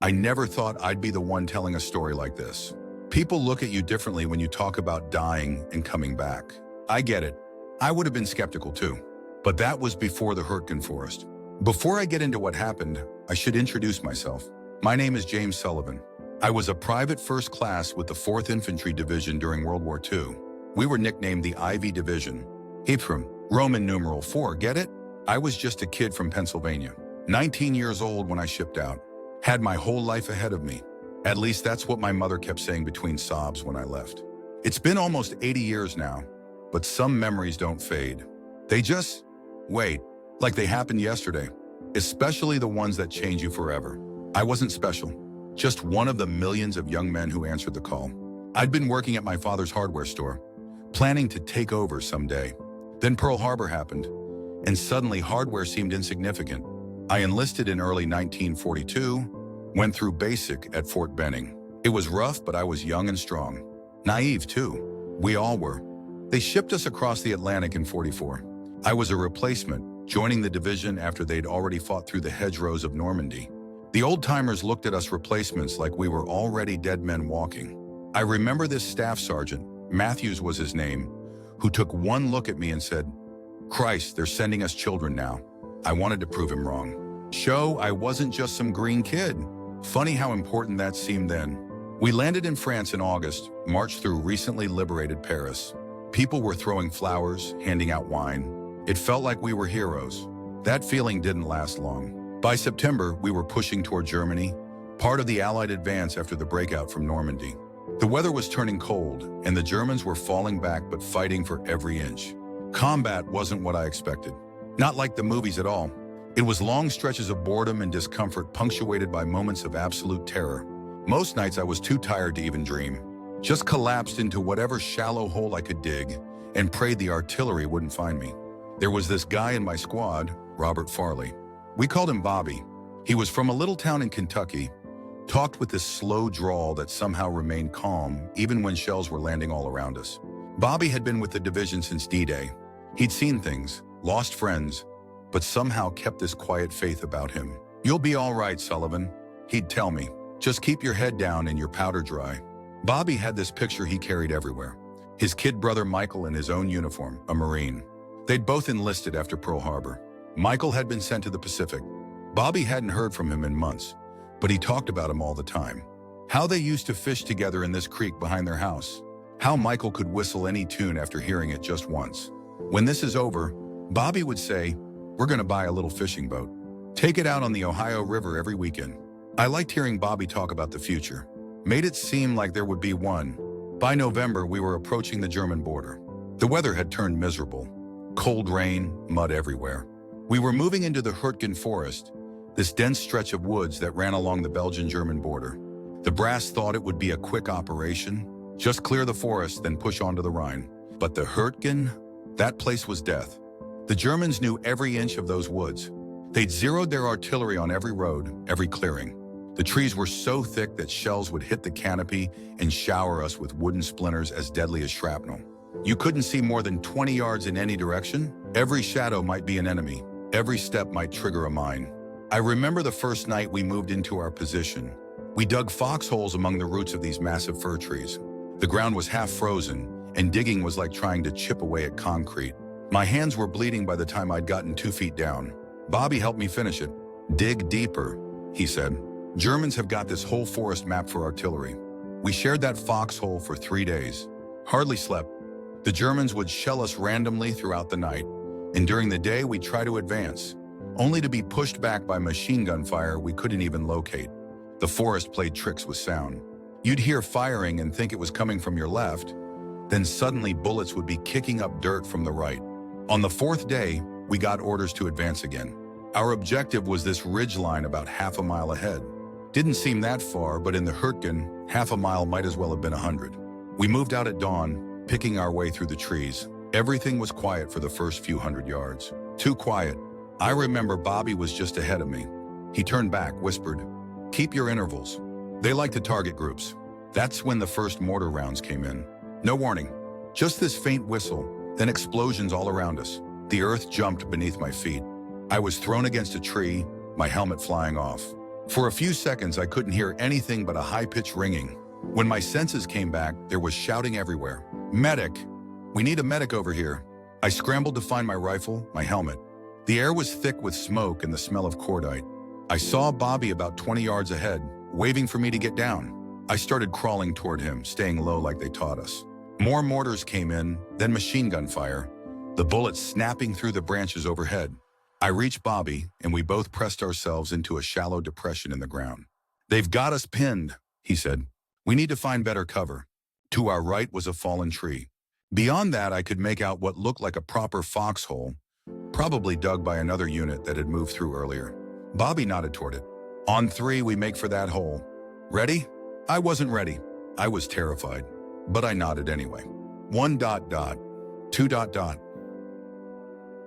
I never thought I'd be the one telling a story like this. People look at you differently when you talk about dying and coming back. I get it. I would have been skeptical too. But that was before the Hurtgen Forest. Before I get into what happened, I should introduce myself. My name is James Sullivan. I was a private first class with the 4th Infantry Division during World War II. We were nicknamed the Ivy Division. Ephraim, Roman numeral 4, get it? I was just a kid from Pennsylvania, 19 years old when I shipped out. Had my whole life ahead of me. At least that's what my mother kept saying between sobs when I left. It's been almost 80 years now, but some memories don't fade. They just wait, like they happened yesterday, especially the ones that change you forever. I wasn't special, just one of the millions of young men who answered the call. I'd been working at my father's hardware store, planning to take over someday. Then Pearl Harbor happened, and suddenly hardware seemed insignificant. I enlisted in early 1942, went through basic at Fort Benning. It was rough, but I was young and strong. Naive, too. We all were. They shipped us across the Atlantic in '44. I was a replacement, joining the division after they'd already fought through the hedgerows of Normandy. The old-timers looked at us replacements like we were already dead men walking. I remember this staff sergeant, Matthews was his name, who took one look at me and said, "Christ, they're sending us children now." I wanted to prove him wrong. Show I wasn't just some green kid. Funny how important that seemed then. We landed in France in August, marched through recently liberated Paris. People were throwing flowers, handing out wine. It felt like we were heroes. That feeling didn't last long. By September, we were pushing toward Germany, part of the Allied advance after the breakout from Normandy. The weather was turning cold, and the Germans were falling back but fighting for every inch. Combat wasn't what I expected. Not like the movies at all. It was long stretches of boredom and discomfort punctuated by moments of absolute terror. Most nights I was too tired to even dream. Just collapsed into whatever shallow hole I could dig and prayed the artillery wouldn't find me. There was this guy in my squad, Robert Farley. We called him Bobby. He was from a little town in Kentucky, talked with this slow drawl that somehow remained calm even when shells were landing all around us. Bobby had been with the division since D-Day. He'd seen things, lost friends, but somehow kept this quiet faith about him. "You'll be all right, Sullivan," he'd tell me. "Just keep your head down and your powder dry." Bobby had this picture he carried everywhere. His kid brother Michael in his own uniform, a Marine. They'd both enlisted after Pearl Harbor. Michael had been sent to the Pacific. Bobby hadn't heard from him in months, but he talked about him all the time. How they used to fish together in this creek behind their house. How Michael could whistle any tune after hearing it just once. When this is over, Bobby would say, "We're going to buy a little fishing boat. Take it out on the Ohio River every weekend." I liked hearing Bobby talk about the future. Made it seem like there would be one. By November, we were approaching the German border. The weather had turned miserable. Cold rain, mud everywhere. We were moving into the Hurtgen Forest, this dense stretch of woods that ran along the Belgian-German border. The brass thought it would be a quick operation, just clear the forest, then push onto the Rhine. But the Hurtgen, that place was death. The Germans knew every inch of those woods. They'd zeroed their artillery on every road, every clearing. The trees were so thick that shells would hit the canopy and shower us with wooden splinters as deadly as shrapnel. You couldn't see more than 20 yards in any direction. Every shadow might be an enemy. Every step might trigger a mine. I remember the first night we moved into our position. We dug foxholes among the roots of these massive fir trees. The ground was half frozen, and digging was like trying to chip away at concrete. My hands were bleeding by the time I'd gotten 2 feet down. Bobby helped me finish it. "Dig deeper," he said. "Germans have got this whole forest mapped for artillery." We shared that foxhole for 3 days. Hardly slept. The Germans would shell us randomly throughout the night, and during the day we'd try to advance, only to be pushed back by machine gun fire we couldn't even locate. The forest played tricks with sound. You'd hear firing and think it was coming from your left, then suddenly bullets would be kicking up dirt from the right. On the 4th day, we got orders to advance again. Our objective was this ridge line about half a mile ahead. Didn't seem that far, but in the Hurtgen, half a mile might as well have been 100. We moved out at dawn, picking our way through the trees. Everything was quiet for the first few hundred yards. Too quiet. I remember Bobby was just ahead of me. He turned back, whispered, "Keep your intervals. They like to target groups." That's when the first mortar rounds came in. No warning. Just this faint whistle, then explosions all around us. The earth jumped beneath my feet. I was thrown against a tree, my helmet flying off. For a few seconds, I couldn't hear anything but a high-pitched ringing. When my senses came back, there was shouting everywhere. "Medic! We need a medic over here." I scrambled to find my rifle, my helmet. The air was thick with smoke and the smell of cordite. I saw Bobby about 20 yards ahead, waving for me to get down. I started crawling toward him, staying low like they taught us. More mortars came in, then machine gun fire, the bullets snapping through the branches overhead. I reached Bobby, and we both pressed ourselves into a shallow depression in the ground. "They've got us pinned," he said. "We need to find better cover." To our right was a fallen tree. Beyond that, I could make out what looked like a proper foxhole, probably dug by another unit that had moved through earlier. Bobby nodded toward it. "On three, we make for that hole. Ready?" I wasn't ready. I was terrified, but I nodded anyway. 1. 2.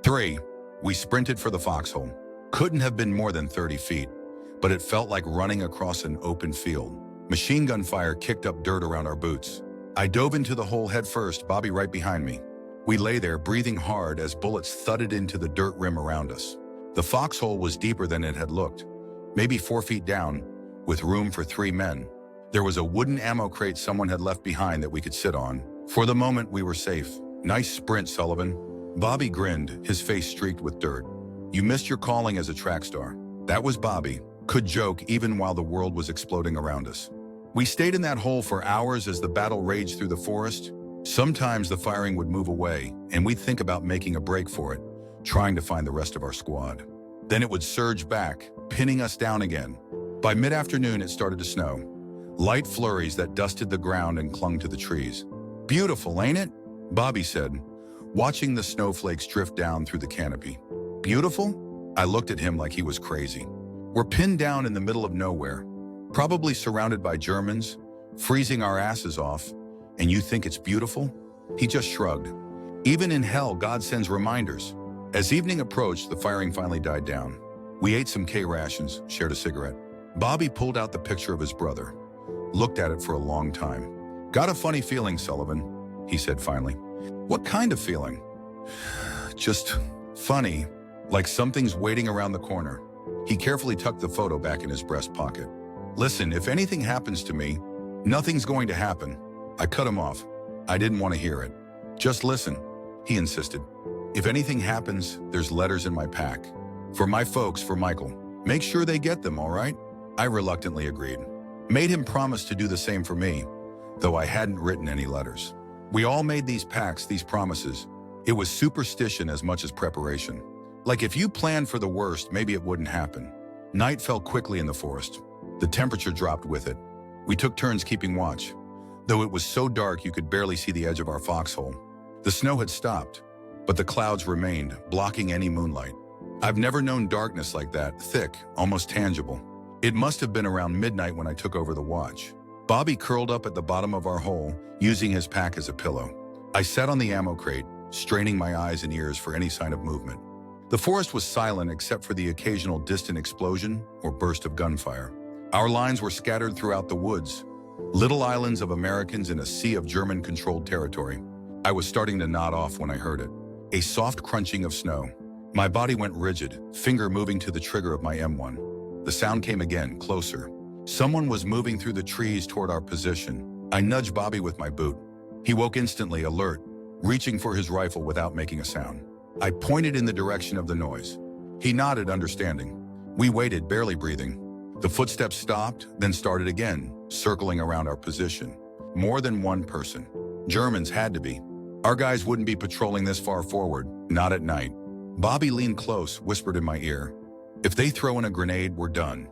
3. We sprinted for the foxhole. Couldn't have been more than 30 feet, but it felt like running across an open field. Machine gun fire kicked up dirt around our boots. I dove into the hole head first, Bobby right behind me. We lay there, breathing hard as bullets thudded into the dirt rim around us. The foxhole was deeper than it had looked, maybe 4 feet down, with room for 3 men. There was a wooden ammo crate someone had left behind that we could sit on. For the moment, we were safe. "Nice sprint, Sullivan." Bobby grinned, his face streaked with dirt. "You missed your calling as a track star." That was Bobby, could joke even while the world was exploding around us. We stayed in that hole for hours as the battle raged through the forest. Sometimes the firing would move away, and we'd think about making a break for it, trying to find the rest of our squad. Then it would surge back, pinning us down again. By mid-afternoon, it started to snow. Light flurries that dusted the ground and clung to the trees. "Beautiful, ain't it?" Bobby said, watching the snowflakes drift down through the canopy. "Beautiful?" I looked at him like he was crazy. "We're pinned down in the middle of nowhere, probably surrounded by Germans, freezing our asses off, and you think it's beautiful?" He just shrugged. "Even in hell, God sends reminders." As evening approached, the firing finally died down. We ate some K rations, shared a cigarette. Bobby pulled out the picture of his brother, looked at it for a long time. "Got a funny feeling, Sullivan," he said finally. "What kind of feeling?" "Just funny, like something's waiting around the corner." He carefully tucked the photo back in his breast pocket. "Listen, if anything happens to me, nothing's going to happen." I cut him off. I didn't want to hear it. "Just listen," he insisted. "If anything happens, there's letters in my pack. For my folks, for Michael. Make sure they get them, all right?" I reluctantly agreed. Made him promise to do the same for me, though I hadn't written any letters. We all made these pacts, these promises. It was superstition as much as preparation. Like if you planned for the worst, maybe it wouldn't happen. Night fell quickly in the forest. The temperature dropped with it. We took turns keeping watch, though it was so dark you could barely see the edge of our foxhole. The snow had stopped, but the clouds remained, blocking any moonlight. I've never known darkness like that, thick, almost tangible. It must have been around midnight when I took over the watch. Bobby curled up at the bottom of our hole, using his pack as a pillow. I sat on the ammo crate, straining my eyes and ears for any sign of movement. The forest was silent except for the occasional distant explosion or burst of gunfire. Our lines were scattered throughout the woods, little islands of Americans in a sea of German-controlled territory. I was starting to nod off when I heard it. A soft crunching of snow. My body went rigid, finger moving to the trigger of my M1. The sound came again, closer. Someone was moving through the trees toward our position. I nudged Bobby with my boot. He woke instantly, alert, reaching for his rifle without making a sound. I pointed in the direction of the noise. He nodded, understanding. We waited, barely breathing. The footsteps stopped, then started again, circling around our position. More than one person. Germans had to be. Our guys wouldn't be patrolling this far forward, not at night. Bobby leaned close, whispered in my ear. "If they throw in a grenade, we're done.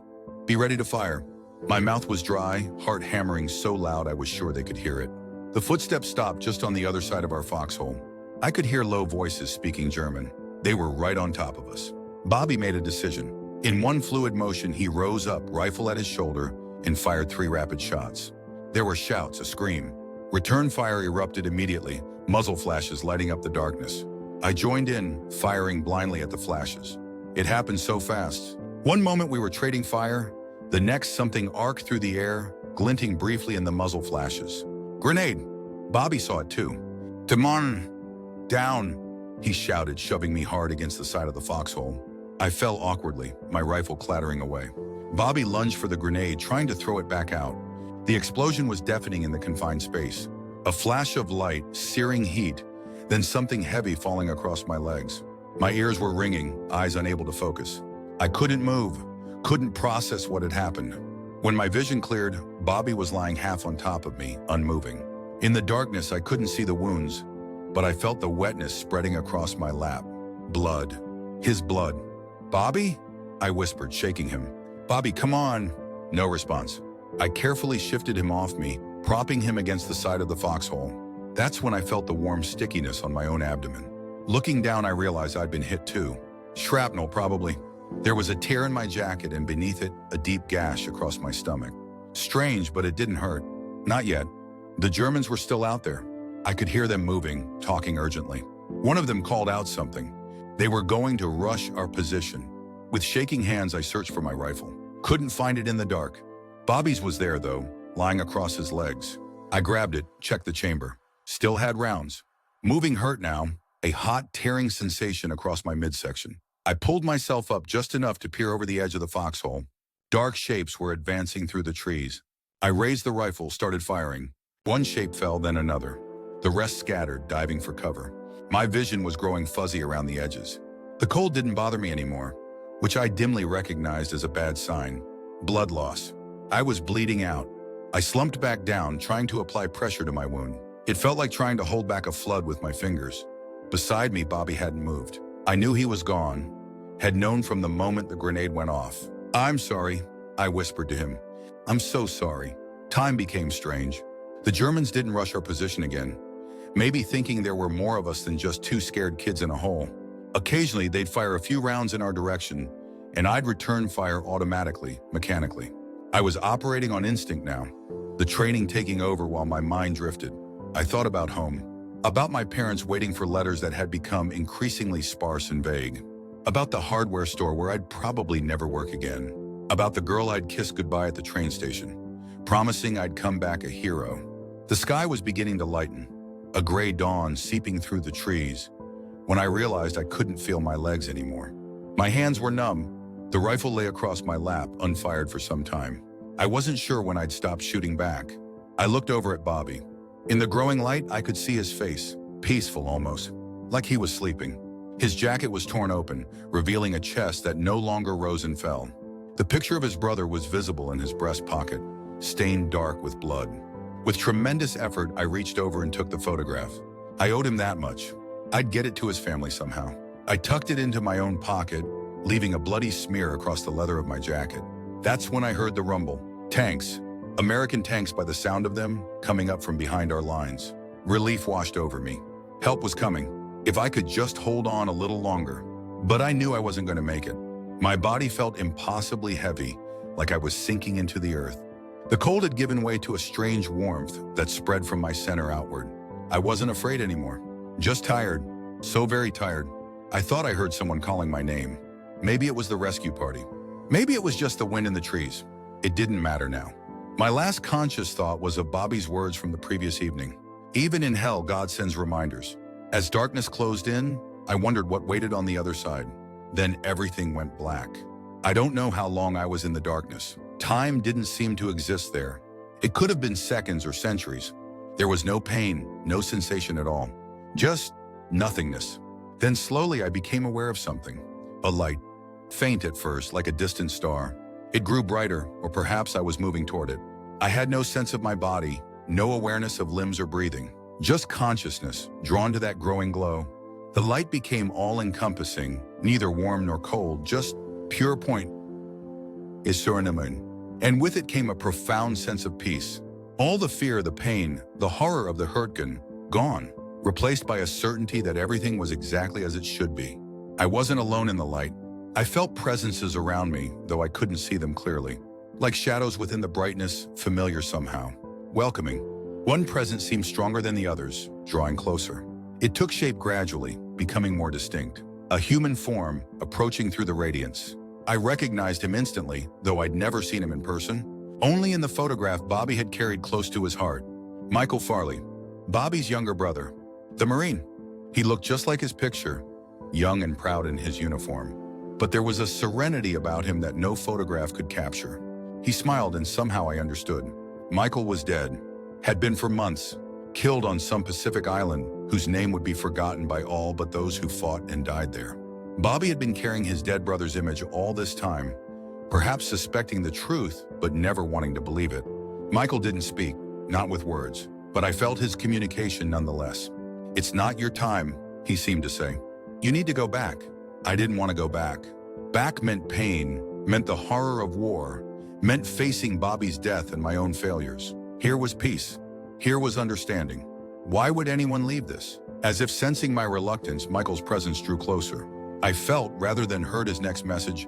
Be ready to fire." My mouth was dry, heart hammering so loud I was sure they could hear it. The footsteps stopped just on the other side of our foxhole. I could hear low voices speaking German. They were right on top of us. Bobby made a decision. In one fluid motion, he rose up, rifle at his shoulder, and fired 3 rapid shots. There were shouts, a scream. Return fire erupted immediately, muzzle flashes lighting up the darkness. I joined in, firing blindly at the flashes. It happened so fast. One moment we were trading fire, the next something arced through the air, glinting briefly in the muzzle flashes. "Grenade!" Bobby saw it too. "Timon! Down!" he shouted, shoving me hard against the side of the foxhole. I fell awkwardly, my rifle clattering away. Bobby lunged for the grenade, trying to throw it back out. The explosion was deafening in the confined space. A flash of light, searing heat, then something heavy falling across my legs. My ears were ringing, eyes unable to focus. I couldn't move, couldn't process what had happened. When my vision cleared, Bobby was lying half on top of me, unmoving. In the darkness, I couldn't see the wounds, but I felt the wetness spreading across my lap. Blood. His blood. "Bobby?" I whispered, shaking him. "Bobby, come on." No response. I carefully shifted him off me, propping him against the side of the Foxhole. That's when I felt the warm stickiness on my own abdomen. Looking down, I realized I'd been hit too. Shrapnel, probably. There was a tear in my jacket, and beneath it, a deep gash across my stomach. Strange, but it didn't hurt. Not yet. The Germans were still out there. I could hear them moving, talking urgently. One of them called out something. They were going to rush our position. With shaking hands, I searched for my rifle. Couldn't find it in the dark. Bobby's was there, though, lying across his legs. I grabbed it, checked the chamber. Still had rounds. Moving hurt now, a hot, tearing sensation across my midsection. I pulled myself up just enough to peer over the edge of the Foxhole. Dark shapes were advancing through the trees. I raised the rifle, started firing. One shape fell, then another. The rest scattered, diving for cover. My vision was growing fuzzy around the edges. The cold didn't bother me anymore, which I dimly recognized as a bad sign. Blood loss. I was bleeding out. I slumped back down, trying to apply pressure to my wound. It felt like trying to hold back a flood with my fingers. Beside me, Bobby hadn't moved. I knew he was gone, had known from the moment the grenade went off. "I'm sorry," I whispered to him. "I'm so sorry." Time became strange. The Germans didn't rush our position again, maybe thinking there were more of us than just two scared kids in a hole. Occasionally, they'd fire a few rounds in our direction, and I'd return fire automatically, mechanically. I was operating on instinct now, the training taking over while my mind drifted. I thought about home, about my parents waiting for letters that had become increasingly sparse and vague, about the hardware store where I'd probably never work again, about the girl I'd kissed goodbye at the train station, promising I'd come back a hero. The sky was beginning to lighten, a gray dawn seeping through the trees, when I realized I couldn't feel my legs anymore. My hands were numb. The rifle lay across my lap, unfired for some time. I wasn't sure when I'd stop shooting back. I looked over at Bobby. In the growing light, I could see his face, peaceful almost, like he was sleeping. His jacket was torn open, revealing a chest that no longer rose and fell. The picture of his brother was visible in his breast pocket, stained dark with blood. With tremendous effort, I reached over and took the photograph. I owed him that much. I'd get it to his family somehow. I tucked it into my own pocket, leaving a bloody smear across the leather of my jacket. That's when I heard the rumble. Tanks. American tanks, by the sound of them, coming up from behind our lines. Relief washed over me. Help was coming. If I could just hold on a little longer. But I knew I wasn't going to make it. My body felt impossibly heavy, like I was sinking into the earth. The cold had given way to a strange warmth that spread from my center outward. I wasn't afraid anymore. Just tired. So very tired. I thought I heard someone calling my name. Maybe it was the rescue party. Maybe it was just the wind in the trees. It didn't matter now. My last conscious thought was of Bobby's words from the previous evening. Even in hell, God sends reminders. As darkness closed in, I wondered what waited on the other side. Then everything went black. I don't know how long I was in the darkness. Time didn't seem to exist there. It could have been seconds or centuries. There was no pain, no sensation at all. Just nothingness. Then slowly I became aware of something. A light. Faint at first, like a distant star. It grew brighter, or perhaps I was moving toward it. I had no sense of my body, no awareness of limbs or breathing. Just consciousness, drawn to that growing glow. The light became all-encompassing, neither warm nor cold, just pure point. And with it came a profound sense of peace. All the fear, the pain, the horror of the Hurtgen, gone, replaced by a certainty that everything was exactly as it should be. I wasn't alone in the light. I felt presences around me, though I couldn't see them clearly. Like shadows within the brightness, familiar somehow. Welcoming. One presence seemed stronger than the others, drawing closer. It took shape gradually, becoming more distinct. A human form, approaching through the radiance. I recognized him instantly, though I'd never seen him in person. Only in the photograph Bobby had carried close to his heart. Michael Farley, Bobby's younger brother. The Marine. He looked just like his picture, young and proud in his uniform. but there was a serenity about him that no photograph could capture. He smiled and somehow I understood. Michael was dead, had been for months, killed on some Pacific island whose name would be forgotten by all but those who fought and died there. Bobby had been carrying his dead brother's image all this time, perhaps suspecting the truth but never wanting to believe it. Michael didn't speak, not with words, but I felt his communication nonetheless. "It's not your time," he seemed to say. "You need to go back." I didn't want to go back. Back meant pain, meant the horror of war, meant facing Bobby's death and my own failures. Here was peace. Here was understanding. Why would anyone leave this? As if sensing my reluctance, Michael's presence drew closer. I felt, rather than heard, his next message,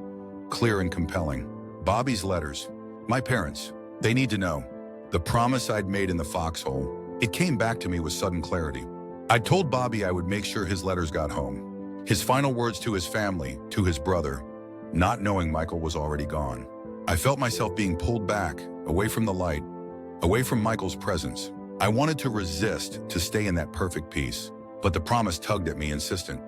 clear and compelling. Bobby's letters. My parents. They need to know. The promise I'd made in the Foxhole. It came back to me with sudden clarity. I'd told Bobby I would make sure his letters got home. His final words to his family, to his brother, not knowing Michael was already gone. I felt myself being pulled back, away from the light, away from Michael's presence. I wanted to resist, to stay in that perfect peace, but the promise tugged at me, insistent.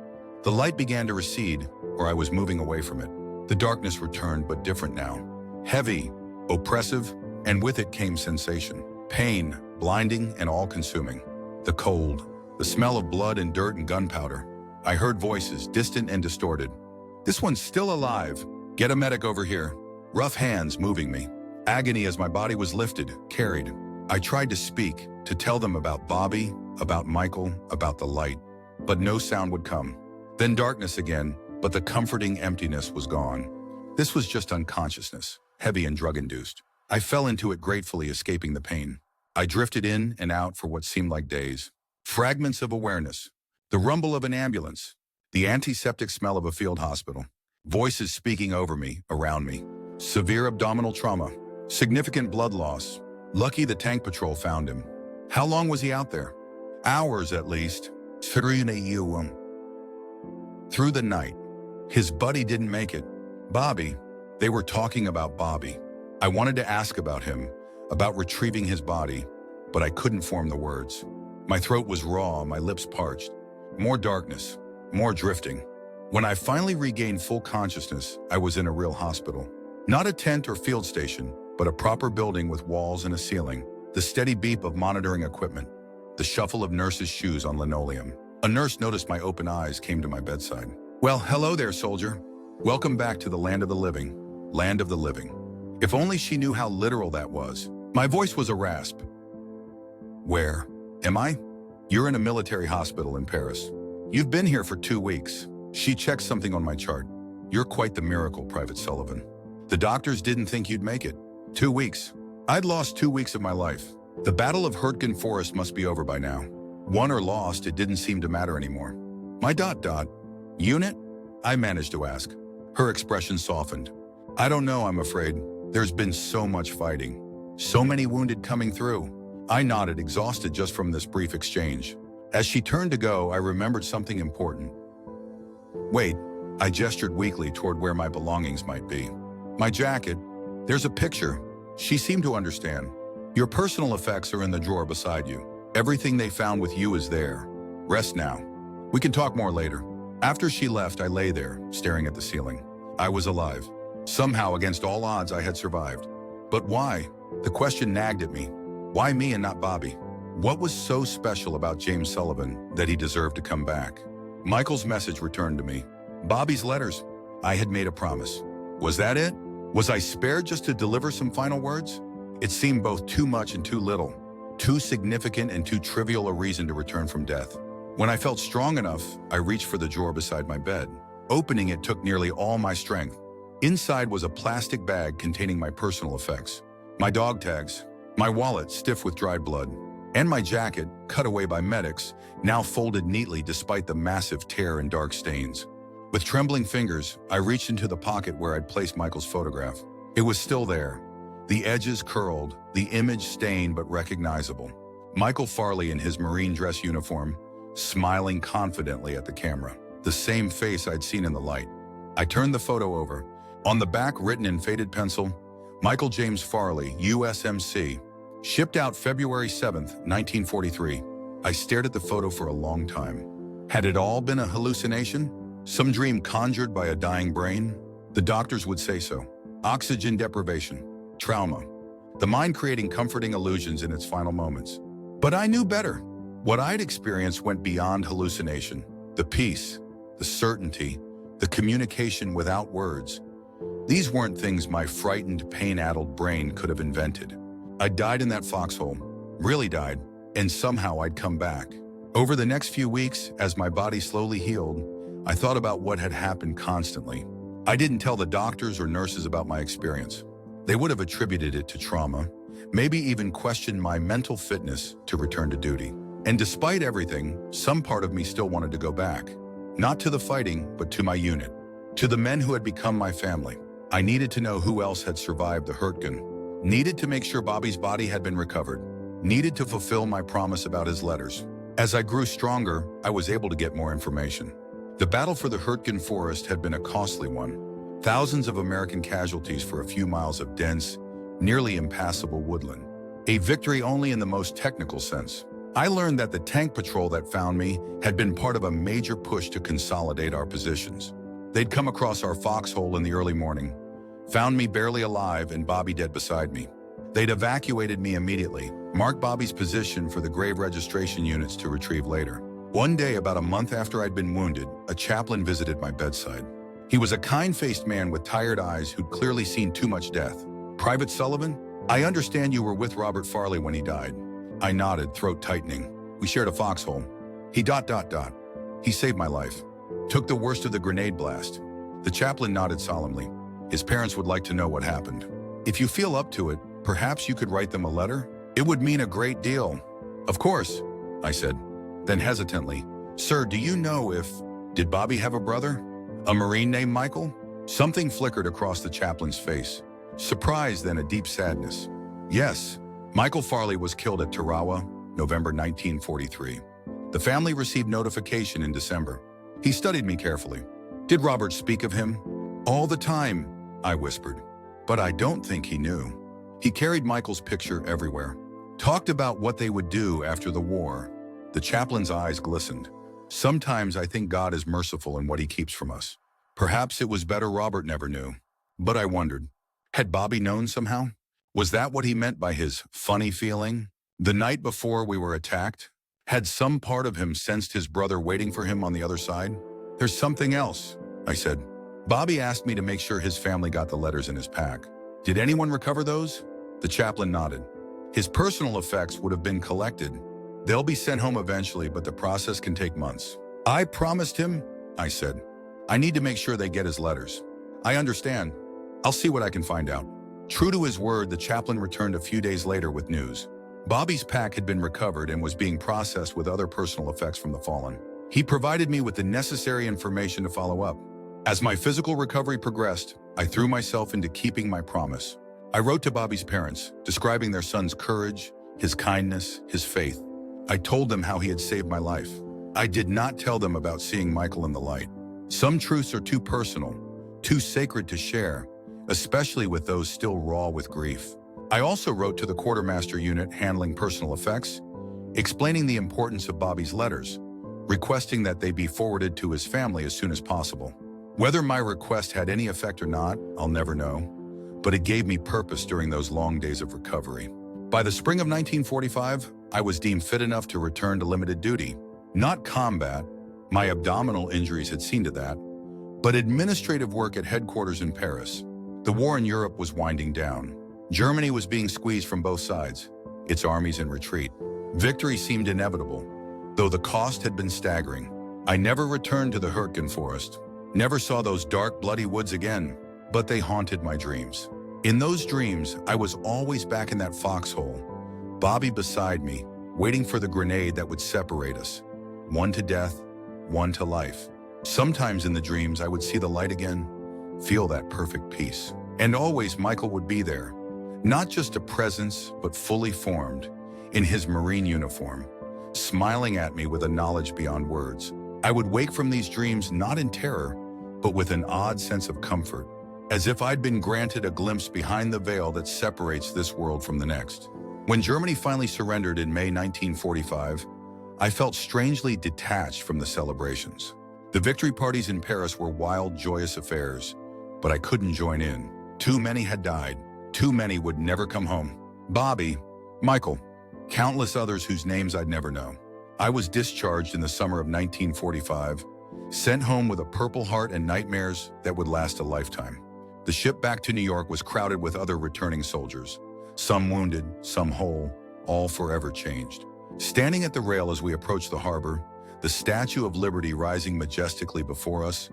The light began to recede, or I was moving away from it. The darkness returned, but different now. Heavy, oppressive, and with it came sensation. Pain, blinding and all-consuming. The cold, the smell of blood and dirt and gunpowder. I heard voices, distant and distorted. "This one's still alive. Get a medic over here." Rough hands moving me. Agony as my body was lifted, carried. I tried to speak, to tell them about Bobby, about Michael, about the light. But no sound would come. Then darkness again, but the comforting emptiness was gone. This was just unconsciousness, heavy and drug-induced. I fell into it gratefully, escaping the pain. I drifted in and out for what seemed like days. Fragments of awareness. The rumble of an ambulance. The antiseptic smell of a field hospital. Voices speaking over me, around me. Severe abdominal trauma. Significant blood loss. Lucky the tank patrol found him. How long was he out there? Hours at least. Through the night. His buddy didn't make it. Bobby. They were talking about Bobby. I wanted to ask about him, about retrieving his body, but I couldn't form the words. My throat was raw, my lips parched. More darkness, more drifting. When I finally regained full consciousness, I was in a real hospital. Not a tent or field station, but a proper building with walls and a ceiling. The steady beep of monitoring equipment. The shuffle of nurses' shoes on linoleum. A nurse noticed my open eyes, came to my bedside. "Well, hello there, soldier. Welcome back to the land of the living." Land of the living. If only she knew how literal that was. My voice was a rasp. "Where am I?" "You're in a military hospital in Paris. You've been here for 2 weeks. She checked something on my chart. You're quite the miracle, Private Sullivan. The doctors didn't think you'd make it. 2 weeks. I'd lost 2 weeks of my life. The Battle of Hurtgen Forest must be over by now. Won or lost, it didn't seem to matter anymore. My ... Unit? I managed to ask. Her expression softened. "I don't know, I'm afraid. There's been so much fighting. So many wounded coming through." I nodded, exhausted just from this brief exchange. As she turned to go, I remembered something important. "Wait," I gestured weakly toward where my belongings might be. "My jacket. There's a picture." She seemed to understand. "Your personal effects are in the drawer beside you. Everything they found with you is there. Rest now. We can talk more later." After she left, I lay there, staring at the ceiling. I was alive. Somehow, against all odds, I had survived. But why? The question nagged at me. Why me and not Bobby? What was so special about James Sullivan that he deserved to come back? Michael's message returned to me. Bobby's letters. I had made a promise. Was that it? Was I spared just to deliver some final words? It seemed both too much and too little, too significant and too trivial a reason to return from death. When I felt strong enough, I reached for the drawer beside my bed. Opening it took nearly all my strength. Inside was a plastic bag containing my personal effects. My dog tags, my wallet stiff with dried blood, and my jacket, cut away by medics, now folded neatly despite the massive tear and dark stains. With trembling fingers, I reached into the pocket where I'd placed Michael's photograph. It was still there. The edges curled, the image stained but recognizable. Michael Farley in his Marine dress uniform, smiling confidently at the camera. The same face I'd seen in the light. I turned the photo over. On the back, written in faded pencil, Michael James Farley, USMC. Shipped out February 7th, 1943. I stared at the photo for a long time. Had it all been a hallucination? Some dream conjured by a dying brain? The doctors would say so. Oxygen deprivation, trauma, the mind creating comforting illusions in its final moments. But I knew better. What I'd experienced went beyond hallucination. The peace, the certainty, the communication without words. These weren't things my frightened, pain-addled brain could have invented. I died in that foxhole, really died, and somehow I'd come back. Over the next few weeks, as my body slowly healed, I thought about what had happened constantly. I didn't tell the doctors or nurses about my experience. They would have attributed it to trauma, maybe even questioned my mental fitness to return to duty. And despite everything, some part of me still wanted to go back. Not to the fighting, but to my unit. To the men who had become my family. I needed to know who else had survived the Hurtgen. Needed to make sure Bobby's body had been recovered. Needed to fulfill my promise about his letters. As I grew stronger, I was able to get more information. The battle for the Hurtgen forest had been a costly one. Thousands of American casualties for a few miles of dense, nearly impassable woodland. A victory only in the most technical sense. I learned that the tank patrol that found me had been part of a major push to consolidate our positions. They'd come across our foxhole in the early morning, found me barely alive and Bobby dead beside me. They'd evacuated me immediately, marked Bobby's position for the grave registration units to retrieve later. One day, about a month after I'd been wounded, a chaplain visited my bedside. He was a kind-faced man with tired eyes who'd clearly seen too much death. "Private Sullivan, I understand you were with Robert Farley when he died." I nodded, throat tightening. "We shared a foxhole. He ... He saved my life. Took the worst of the grenade blast." The chaplain nodded solemnly. "His parents would like to know what happened. If you feel up to it, perhaps you could write them a letter? It would mean a great deal." "Of course," I said. Then hesitantly, "Sir, do you know did Bobby have a brother? A Marine named Michael?" Something flickered across the chaplain's face. Surprise, then a deep sadness. "Yes, Michael Farley was killed at Tarawa, November 1943. The family received notification in December." He studied me carefully. "Did Robert speak of him?" "All the time," I whispered. "But I don't think he knew. He carried Michael's picture everywhere. Talked about what they would do after the war." The chaplain's eyes glistened. "Sometimes I think God is merciful in what he keeps from us. Perhaps it was better Robert never knew." But I wondered, had Bobby known somehow? Was that what he meant by his funny feeling? The night before we were attacked? Had some part of him sensed his brother waiting for him on the other side? "There's something else," I said. "Bobby asked me to make sure his family got the letters in his pack. Did anyone recover those?" The chaplain nodded. "His personal effects would have been collected. They'll be sent home eventually, but the process can take months." "I promised him," I said. "I need to make sure they get his letters." "I understand. I'll see what I can find out." True to his word, the chaplain returned a few days later with news. Bobby's pack had been recovered and was being processed with other personal effects from the fallen. He provided me with the necessary information to follow up. As my physical recovery progressed, I threw myself into keeping my promise. I wrote to Bobby's parents, describing their son's courage, his kindness, his faith. I told them how he had saved my life. I did not tell them about seeing Michael in the light. Some truths are too personal, too sacred to share, especially with those still raw with grief. I also wrote to the quartermaster unit handling personal effects, explaining the importance of Bobby's letters, requesting that they be forwarded to his family as soon as possible. Whether my request had any effect or not, I'll never know, but it gave me purpose during those long days of recovery. By the spring of 1945, I was deemed fit enough to return to limited duty. Not combat, my abdominal injuries had seen to that, but administrative work at headquarters in Paris. The war in Europe was winding down. Germany was being squeezed from both sides, its armies in retreat. Victory seemed inevitable, though the cost had been staggering. I never returned to the Hurtgen forest, never saw those dark, bloody woods again, but they haunted my dreams. In those dreams, I was always back in that foxhole, Bobby beside me, waiting for the grenade that would separate us. One to death, one to life. Sometimes in the dreams, I would see the light again, feel that perfect peace. And always Michael would be there, not just a presence, but fully formed, in his Marine uniform, smiling at me with a knowledge beyond words. I would wake from these dreams not in terror, but with an odd sense of comfort, as if I'd been granted a glimpse behind the veil that separates this world from the next. When Germany finally surrendered in May 1945, I felt strangely detached from the celebrations. The victory parties in Paris were wild, joyous affairs, but I couldn't join in. Too many had died. Too many would never come home. Bobby, Michael, countless others whose names I'd never know. I was discharged in the summer of 1945, sent home with a Purple Heart and nightmares that would last a lifetime. The ship back to New York was crowded with other returning soldiers, some wounded, some whole, all forever changed. Standing at the rail as we approached the harbor, the Statue of Liberty rising majestically before us,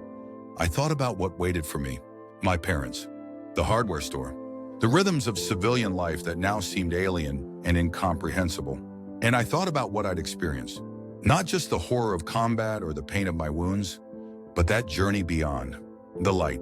I thought about what waited for me, my parents, the hardware store, the rhythms of civilian life that now seemed alien and incomprehensible. And I thought about what I'd experienced. Not just the horror of combat or the pain of my wounds, but that journey beyond. The light,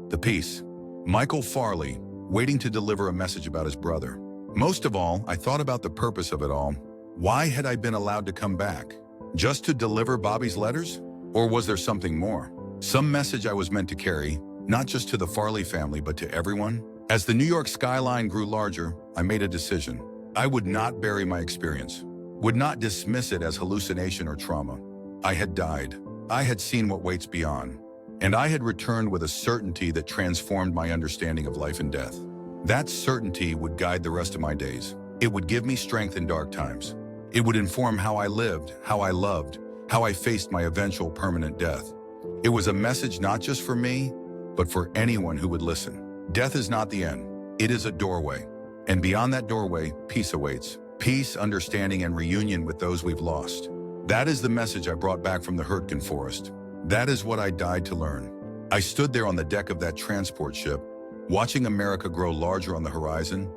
the peace. Michael Farley, waiting to deliver a message about his brother. Most of all, I thought about the purpose of it all. Why had I been allowed to come back? Just to deliver Bobby's letters? Or was there something more? Some message I was meant to carry, not just to the Farley family, but to everyone? As the New York skyline grew larger, I made a decision. I would not bury my experience, would not dismiss it as hallucination or trauma. I had died. I had seen what waits beyond. And I had returned with a certainty that transformed my understanding of life and death. That certainty would guide the rest of my days. It would give me strength in dark times. It would inform how I lived, how I loved, how I faced my eventual permanent death. It was a message not just for me, but for anyone who would listen. Death is not the end. It is a doorway. And beyond that doorway, peace awaits. Peace, understanding, and reunion with those we've lost. That is the message I brought back from the Hurtgen Forest. That is what I died to learn. I stood there on the deck of that transport ship, watching America grow larger on the horizon,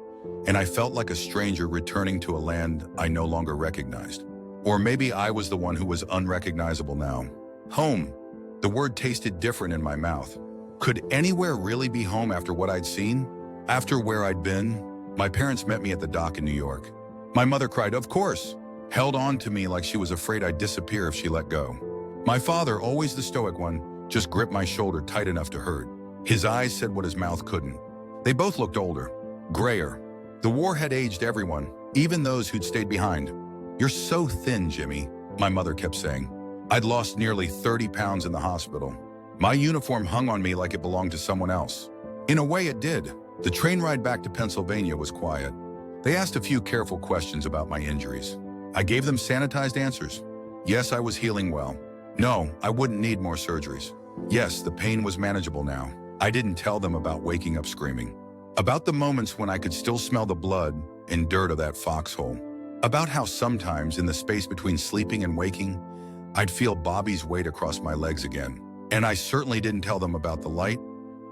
and I felt like a stranger returning to a land I no longer recognized. Or maybe I was the one who was unrecognizable now. Home. The word tasted different in my mouth. Could anywhere really be home after what I'd seen? After where I'd been? My parents met me at the dock in New York. My mother cried, "Of course," held on to me like she was afraid I'd disappear if she let go. My father, always the stoic one, just gripped my shoulder tight enough to hurt. His eyes said what his mouth couldn't. They both looked older, grayer. The war had aged everyone, even those who'd stayed behind. "You're so thin, Jimmy," my mother kept saying. I'd lost nearly 30 pounds in the hospital. My uniform hung on me like it belonged to someone else. In a way, it did. The train ride back to Pennsylvania was quiet. They asked a few careful questions about my injuries. I gave them sanitized answers. Yes, I was healing well. No, I wouldn't need more surgeries. Yes, the pain was manageable now. I didn't tell them about waking up screaming. About the moments when I could still smell the blood and dirt of that foxhole. About how sometimes in the space between sleeping and waking, I'd feel Bobby's weight across my legs again. And I certainly didn't tell them about the light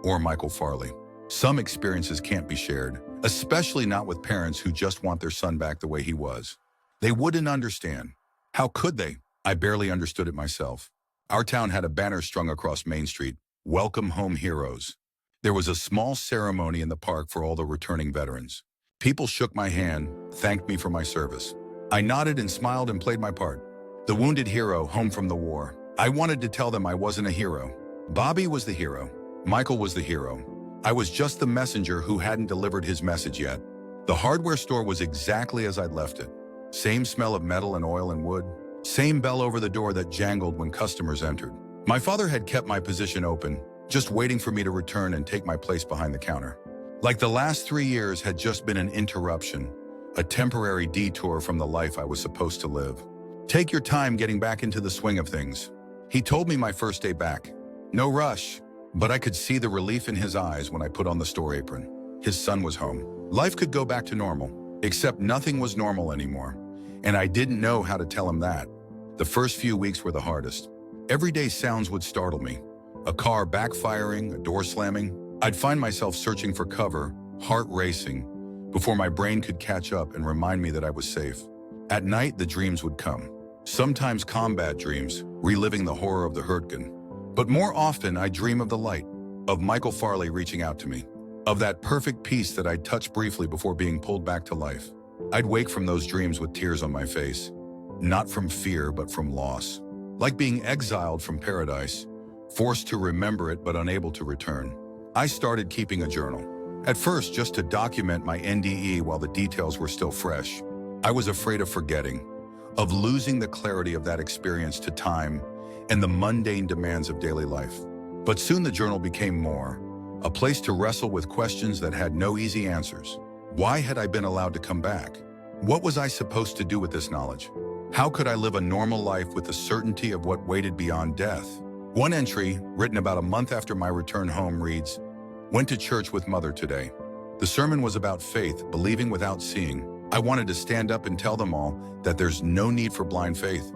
or Michael Farley. Some experiences can't be shared, especially not with parents who just want their son back the way he was. They wouldn't understand. How could they? I barely understood it myself. Our town had a banner strung across Main Street, "Welcome Home Heroes." There was a small ceremony in the park for all the returning veterans. People shook my hand, thanked me for my service. I nodded and smiled and played my part. The wounded hero home from the war. I wanted to tell them I wasn't a hero. Bobby was the hero. Michael was the hero. I was just the messenger who hadn't delivered his message yet. The hardware store was exactly as I'd left it. Same smell of metal and oil and wood. Same bell over the door that jangled when customers entered. My father had kept my position open, just waiting for me to return and take my place behind the counter. Like the last 3 years had just been an interruption, a temporary detour from the life I was supposed to live. Take your time getting back into the swing of things. He told me my first day back. No rush. But I could see the relief in his eyes when I put on the store apron. His son was home. Life could go back to normal, except nothing was normal anymore. And I didn't know how to tell him that. The first few weeks were the hardest. Everyday sounds would startle me. A car backfiring, a door slamming. I'd find myself searching for cover, heart racing, before my brain could catch up and remind me that I was safe. At night, the dreams would come. Sometimes combat dreams, reliving the horror of the Hurtgen. But more often, I dream of the light, of Michael Farley reaching out to me, of that perfect peace that I'd touched briefly before being pulled back to life. I'd wake from those dreams with tears on my face, not from fear, but from loss. Like being exiled from paradise, forced to remember it but unable to return. I started keeping a journal. At first, just to document my NDE while the details were still fresh. I was afraid of forgetting, of losing the clarity of that experience to time and the mundane demands of daily life. But soon the journal became more, a place to wrestle with questions that had no easy answers. Why had I been allowed to come back? What was I supposed to do with this knowledge? How could I live a normal life with the certainty of what waited beyond death? One entry, written about a month after my return home, reads, "Went to church with Mother today. The sermon was about faith, believing without seeing. I wanted to stand up and tell them all that there's no need for blind faith.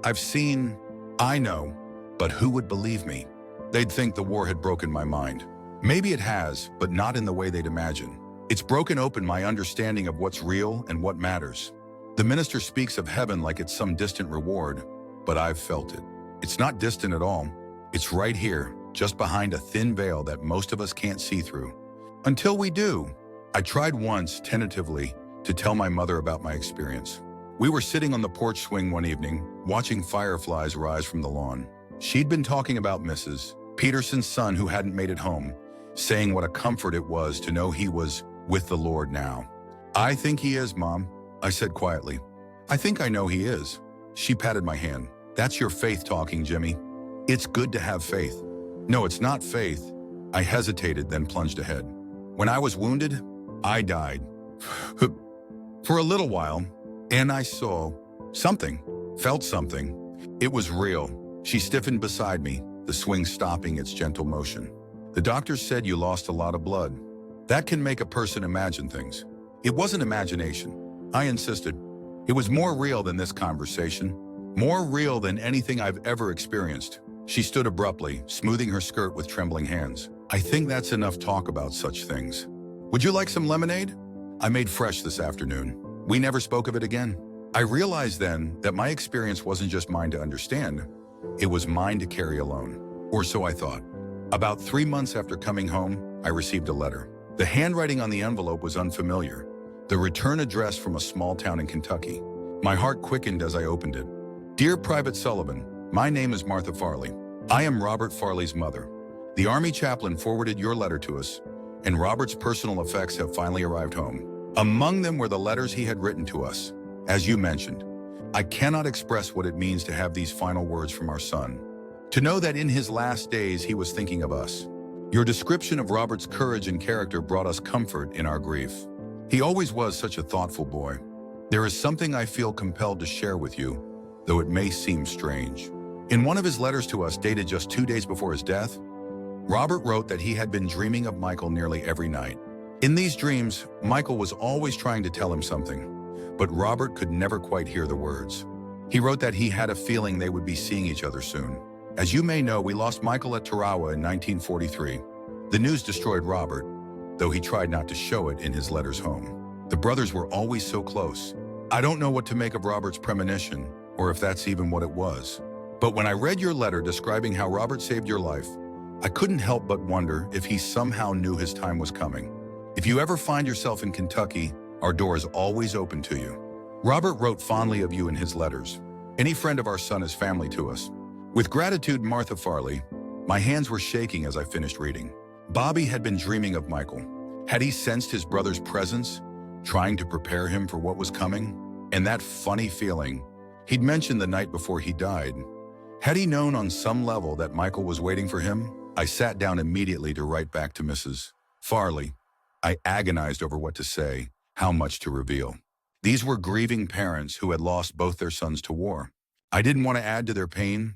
I've seen, I know, but who would believe me? They'd think the war had broken my mind. Maybe it has, but not in the way they'd imagine. It's broken open my understanding of what's real and what matters. The minister speaks of heaven like it's some distant reward, but I've felt it. It's not distant at all. It's right here, just behind a thin veil that most of us can't see through. Until we do." I tried once, tentatively, to tell my mother about my experience. We were sitting on the porch swing one evening, watching fireflies rise from the lawn. She'd been talking about Mrs. Peterson's son who hadn't made it home, saying what a comfort it was to know he was with the Lord now. "I think he is, Mom," I said quietly. "I think I know he is." She patted my hand. "That's your faith talking, Jimmy. It's good to have faith." "No, it's not faith." I hesitated, then plunged ahead. "When I was wounded, I died. For a little while, and I saw something, felt something. It was real." She stiffened beside me, the swing stopping its gentle motion. "The doctors said you lost a lot of blood. That can make a person imagine things." It wasn't imagination, I insisted. It was more real than this conversation, more real than anything I've ever experienced. She stood abruptly, smoothing her skirt with trembling hands. "I think that's enough talk about such things. Would you like some lemonade? I made fresh this afternoon." We never spoke of it again. I realized then that my experience wasn't just mine to understand, it was mine to carry alone. Or so I thought. About 3 months after coming home, I received a letter. The handwriting on the envelope was unfamiliar. The return address from a small town in Kentucky. My heart quickened as I opened it. "Dear Private Sullivan, my name is Martha Farley. I am Robert Farley's mother. The Army chaplain forwarded your letter to us, and Robert's personal effects have finally arrived home. Among them were the letters he had written to us, as you mentioned. I cannot express what it means to have these final words from our son. To know that in his last days he was thinking of us. Your description of Robert's courage and character brought us comfort in our grief. He always was such a thoughtful boy. There is something I feel compelled to share with you, though it may seem strange." In one of his letters to us, dated just 2 days before his death, Robert wrote that he had been dreaming of Michael nearly every night. In these dreams, Michael was always trying to tell him something, but Robert could never quite hear the words. He wrote that he had a feeling they would be seeing each other soon. As you may know, we lost Michael at Tarawa in 1943. The news destroyed Robert, though he tried not to show it in his letters home. The brothers were always so close. I don't know what to make of Robert's premonition, or if that's even what it was. But when I read your letter describing how Robert saved your life, I couldn't help but wonder if he somehow knew his time was coming. If you ever find yourself in Kentucky, our door is always open to you. Robert wrote fondly of you in his letters. Any friend of our son is family to us. With gratitude, Martha Farley. My hands were shaking as I finished reading. Bobby had been dreaming of Michael. Had he sensed his brother's presence, trying to prepare him for what was coming? And that funny feeling he'd mentioned the night before he died. Had he known on some level that Michael was waiting for him? I sat down immediately to write back to Mrs. Farley. I agonized over what to say, how much to reveal. These were grieving parents who had lost both their sons to war. I didn't want to add to their pain,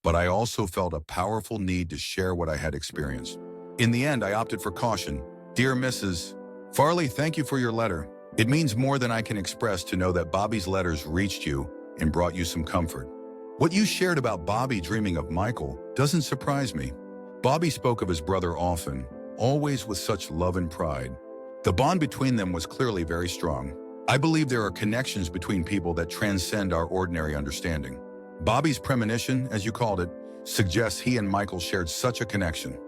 but I also felt a powerful need to share what I had experienced. In the end, I opted for caution. Dear Mrs. Farley, thank you for your letter. It means more than I can express to know that Bobby's letters reached you and brought you some comfort. What you shared about Bobby dreaming of Michael doesn't surprise me. Bobby spoke of his brother often, always with such love and pride. The bond between them was clearly very strong. I believe there are connections between people that transcend our ordinary understanding. Bobby's premonition, as you called it, suggests he and Michael shared such a connection.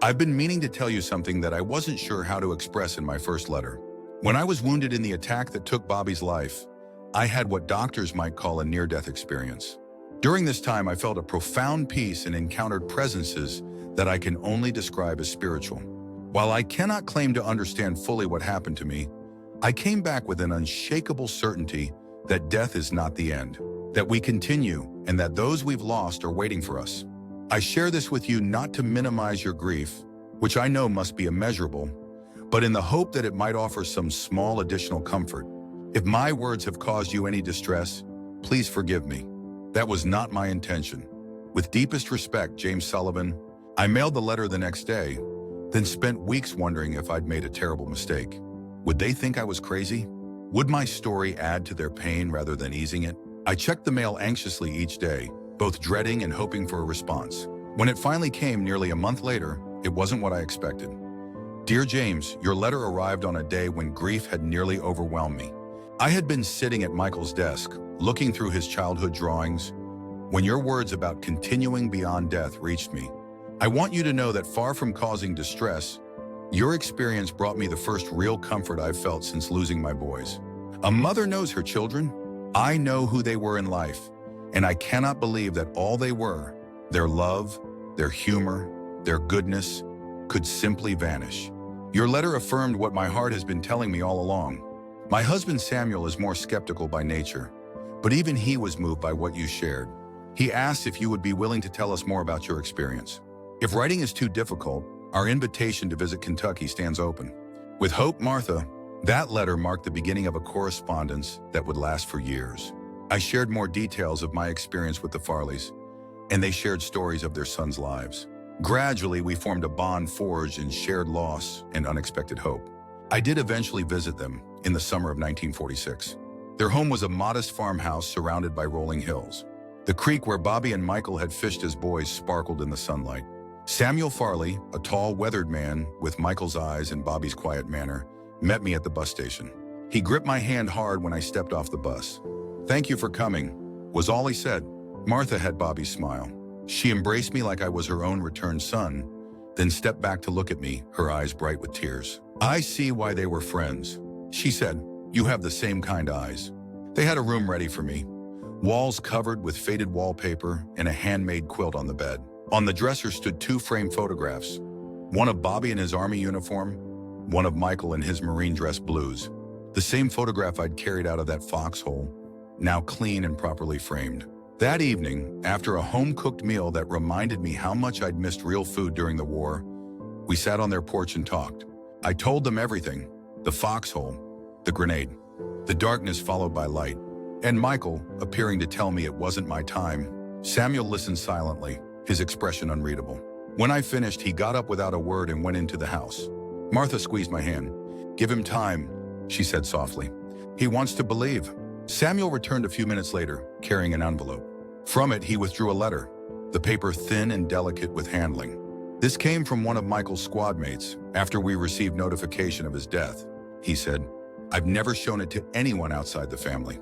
I've been meaning to tell you something that I wasn't sure how to express in my first letter. When I was wounded in the attack that took Bobby's life, I had what doctors might call a near-death experience. During this time, I felt a profound peace and encountered presences that I can only describe as spiritual. While I cannot claim to understand fully what happened to me, I came back with an unshakable certainty that death is not the end. that we continue, and that those we've lost are waiting for us. I share this with you not to minimize your grief, which I know must be immeasurable, but in the hope that it might offer some small additional comfort. If my words have caused you any distress, please forgive me. That was not my intention. With deepest respect, James Sullivan. I mailed the letter the next day, then spent weeks wondering if I'd made a terrible mistake. Would they think I was crazy? Would my story add to their pain rather than easing it? I checked the mail anxiously each day, both dreading and hoping for a response. When it finally came nearly a month later, it wasn't what I expected. Dear James, your letter arrived on a day when grief had nearly overwhelmed me. I had been sitting at Michael's desk, looking through his childhood drawings, when your words about continuing beyond death reached me. I want you to know that far from causing distress, your experience brought me the first real comfort I've felt since losing my boys. A mother knows her children. I know who they were in life, and I cannot believe that all they were, their love, their humor, their goodness, could simply vanish. Your letter affirmed what my heart has been telling me all along. My husband Samuel is more skeptical by nature, but even he was moved by what you shared. He asked if you would be willing to tell us more about your experience. If writing is too difficult, our invitation to visit Kentucky stands open. With Hope, Martha, that letter marked the beginning of a correspondence that would last for years. I shared more details of my experience with the Farleys, and they shared stories of their sons' lives. Gradually, we formed a bond forged in shared loss and unexpected hope. I did eventually visit them in the summer of 1946. Their home was a modest farmhouse surrounded by rolling hills. The creek where Bobby and Michael had fished as boys sparkled in the sunlight. Samuel Farley, a tall, weathered man with Michael's eyes and Bobby's quiet manner, met me at the bus station. He gripped my hand hard when I stepped off the bus. "Thank you for coming," was all he said. Martha had Bobby's smile. She embraced me like I was her own returned son, then stepped back to look at me, her eyes bright with tears. "I see why they were friends," she said. "You have the same kind eyes." They had a room ready for me, walls covered with faded wallpaper and a handmade quilt on the bed. On the dresser stood 2 framed photographs, one of Bobby in his army uniform, one of Michael in his marine dress blues. The same photograph I'd carried out of that foxhole, now clean and properly framed. That evening, after a home-cooked meal that reminded me how much I'd missed real food during the war, we sat on their porch and talked. I told them everything: the foxhole, the grenade, the darkness followed by light, and Michael appearing to tell me it wasn't my time. Samuel listened silently, his expression unreadable. When I finished, he got up without a word and went into the house. Martha squeezed my hand. "Give him time," she said softly. "He wants to believe." Samuel returned a few minutes later, carrying an envelope. From it, he withdrew a letter, the paper thin and delicate with handling. "This came from one of Michael's squad mates after we received notification of his death," he said. "I've never shown it to anyone outside the family.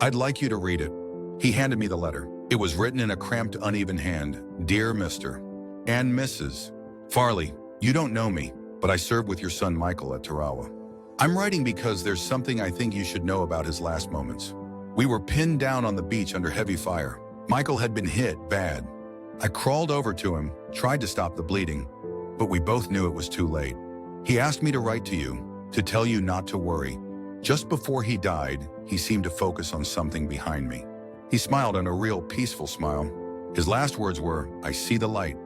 I'd like you to read it." He handed me the letter. It was written in a cramped, uneven hand. "Dear Mr. and Mrs. Farley, you don't know me, but I served with your son Michael at Tarawa. I'm writing because there's something I think you should know about his last moments. We were pinned down on the beach under heavy fire. Michael had been hit bad. I crawled over to him, tried to stop the bleeding, but we both knew it was too late. He asked me to write to you, to tell you not to worry. Just before he died, he seemed to focus on something behind me. He smiled on a real peaceful smile. His last words were, 'I see the light.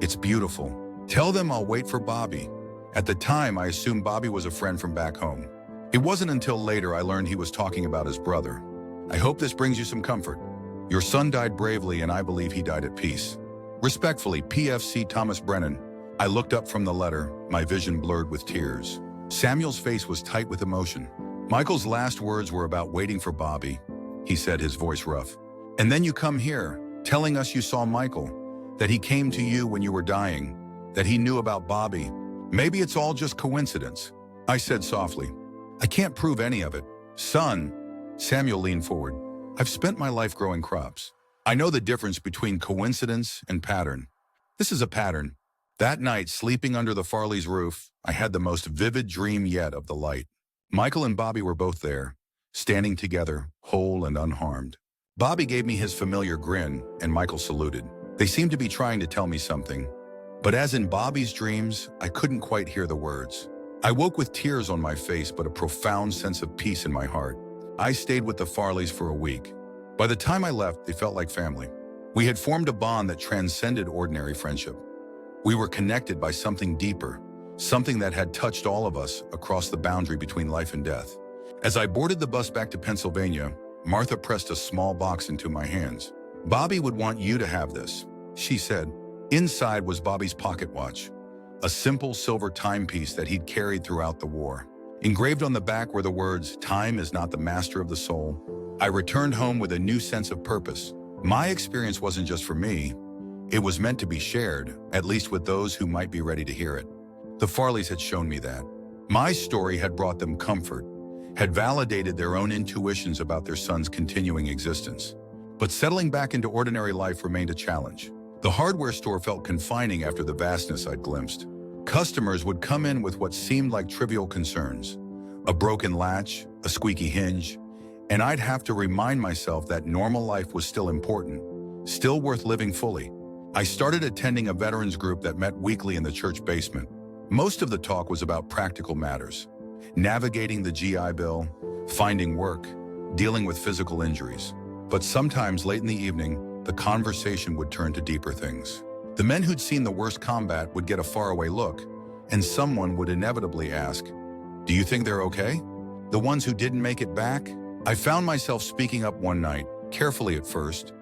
It's beautiful. Tell them I'll wait for Bobby.' At the time, I assumed Bobby was a friend from back home. It wasn't until later I learned he was talking about his brother. I hope this brings you some comfort. Your son died bravely, and I believe he died at peace. Respectfully, PFC Thomas Brennan." I looked up from the letter, my vision blurred with tears. Samuel's face was tight with emotion. "Michael's last words were about waiting for Bobby," he said, his voice rough. "And then you come here, telling us you saw Michael, that he came to you when you were dying, that he knew about Bobby. Maybe it's all just coincidence." I said softly, "I can't prove any of it." "Son," Samuel leaned forward, "I've spent my life growing crops. I know the difference between coincidence and pattern. This is a pattern. That night, sleeping under the Farley's roof, I had the most vivid dream yet of the light. Michael and Bobby were both there, standing together, whole and unharmed. Bobby gave me his familiar grin, and Michael saluted. They seemed to be trying to tell me something, but as in Bobby's dreams, I couldn't quite hear the words. I woke with tears on my face, but a profound sense of peace in my heart. I stayed with the Farleys for a week, By the time I left, they felt like family. We had formed a bond that transcended ordinary friendship. We were connected by something deeper, something that had touched all of us across the boundary between life and death. As I boarded the bus back to Pennsylvania, Martha pressed a small box into my hands. "Bobby would want you to have this," she said. Inside was Bobby's pocket watch, a simple silver timepiece that he'd carried throughout the war. Engraved on the back were the words, "Time is not the master of the soul." I returned home with a new sense of purpose. My experience wasn't just for me. It was meant to be shared, at least with those who might be ready to hear it. The Farleys had shown me that. My story had brought them comfort, had validated their own intuitions about their son's continuing existence. But settling back into ordinary life remained a challenge. The hardware store felt confining after the vastness I'd glimpsed. Customers would come in with what seemed like trivial concerns, a broken latch, a squeaky hinge, and I'd have to remind myself that normal life was still important, still worth living fully. I started attending a veterans group that met weekly in the church basement. Most of the talk was about practical matters, navigating the GI Bill, finding work, dealing with physical injuries. But sometimes late in the evening, the conversation would turn to deeper things. The men who'd seen the worst combat would get a faraway look, and someone would inevitably ask, "Do you think they're okay?" The ones who didn't make it back? I found myself speaking up one night, carefully at first,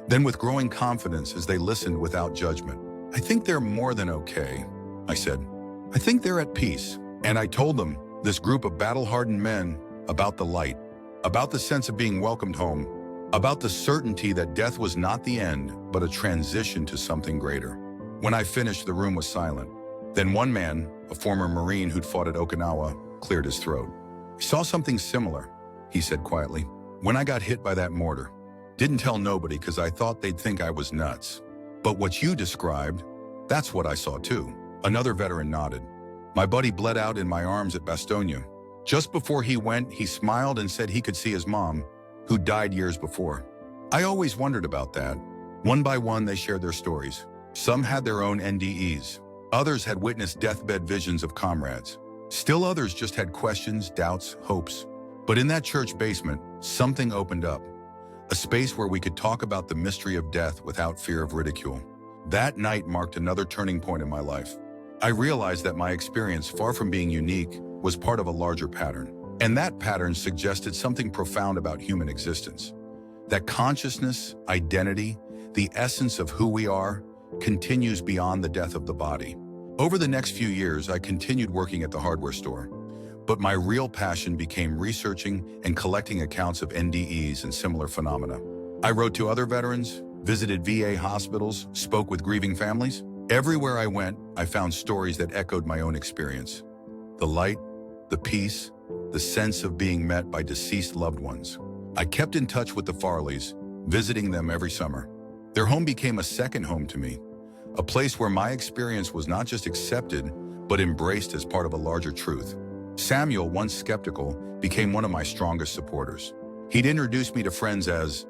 then with growing confidence as they listened without judgment. "I think they're more than okay," I said. "I think they're at peace." And I told them, this group of battle-hardened men, about the light, about the sense of being welcomed home, about the certainty that death was not the end, but a transition to something greater. When I finished, the room was silent. Then one man, a former Marine who'd fought at Okinawa, cleared his throat. "I saw something similar," he said quietly, "when I got hit by that mortar. Didn't tell nobody because I thought they'd think I was nuts. But what you described, that's what I saw too." Another veteran nodded. "My buddy bled out in my arms at Bastogne. Just before he went, he smiled and said he could see his mom, who died years before." I always wondered about that. One by one, they shared their stories. Some had their own NDEs. Others had witnessed deathbed visions of comrades. Still others just had questions, doubts, hopes. But in that church basement, something opened up. A space where we could talk about the mystery of death without fear of ridicule. That night marked another turning point in my life. I realized that my experience, far from being unique, was part of a larger pattern. And that pattern suggested something profound about human existence. That consciousness, identity, the essence of who we are, continues beyond the death of the body. Over the next few years, I continued working at the hardware store. But my real passion became researching and collecting accounts of NDEs and similar phenomena. I wrote to other veterans, visited VA hospitals, spoke with grieving families. Everywhere I went, I found stories that echoed my own experience. The light, the peace, the sense of being met by deceased loved ones. I kept in touch with the Farleys, visiting them every summer. Their home became a second home to me, a place where my experience was not just accepted, but embraced as part of a larger truth. Samuel, once skeptical, became one of my strongest supporters. He'd introduced me to friends as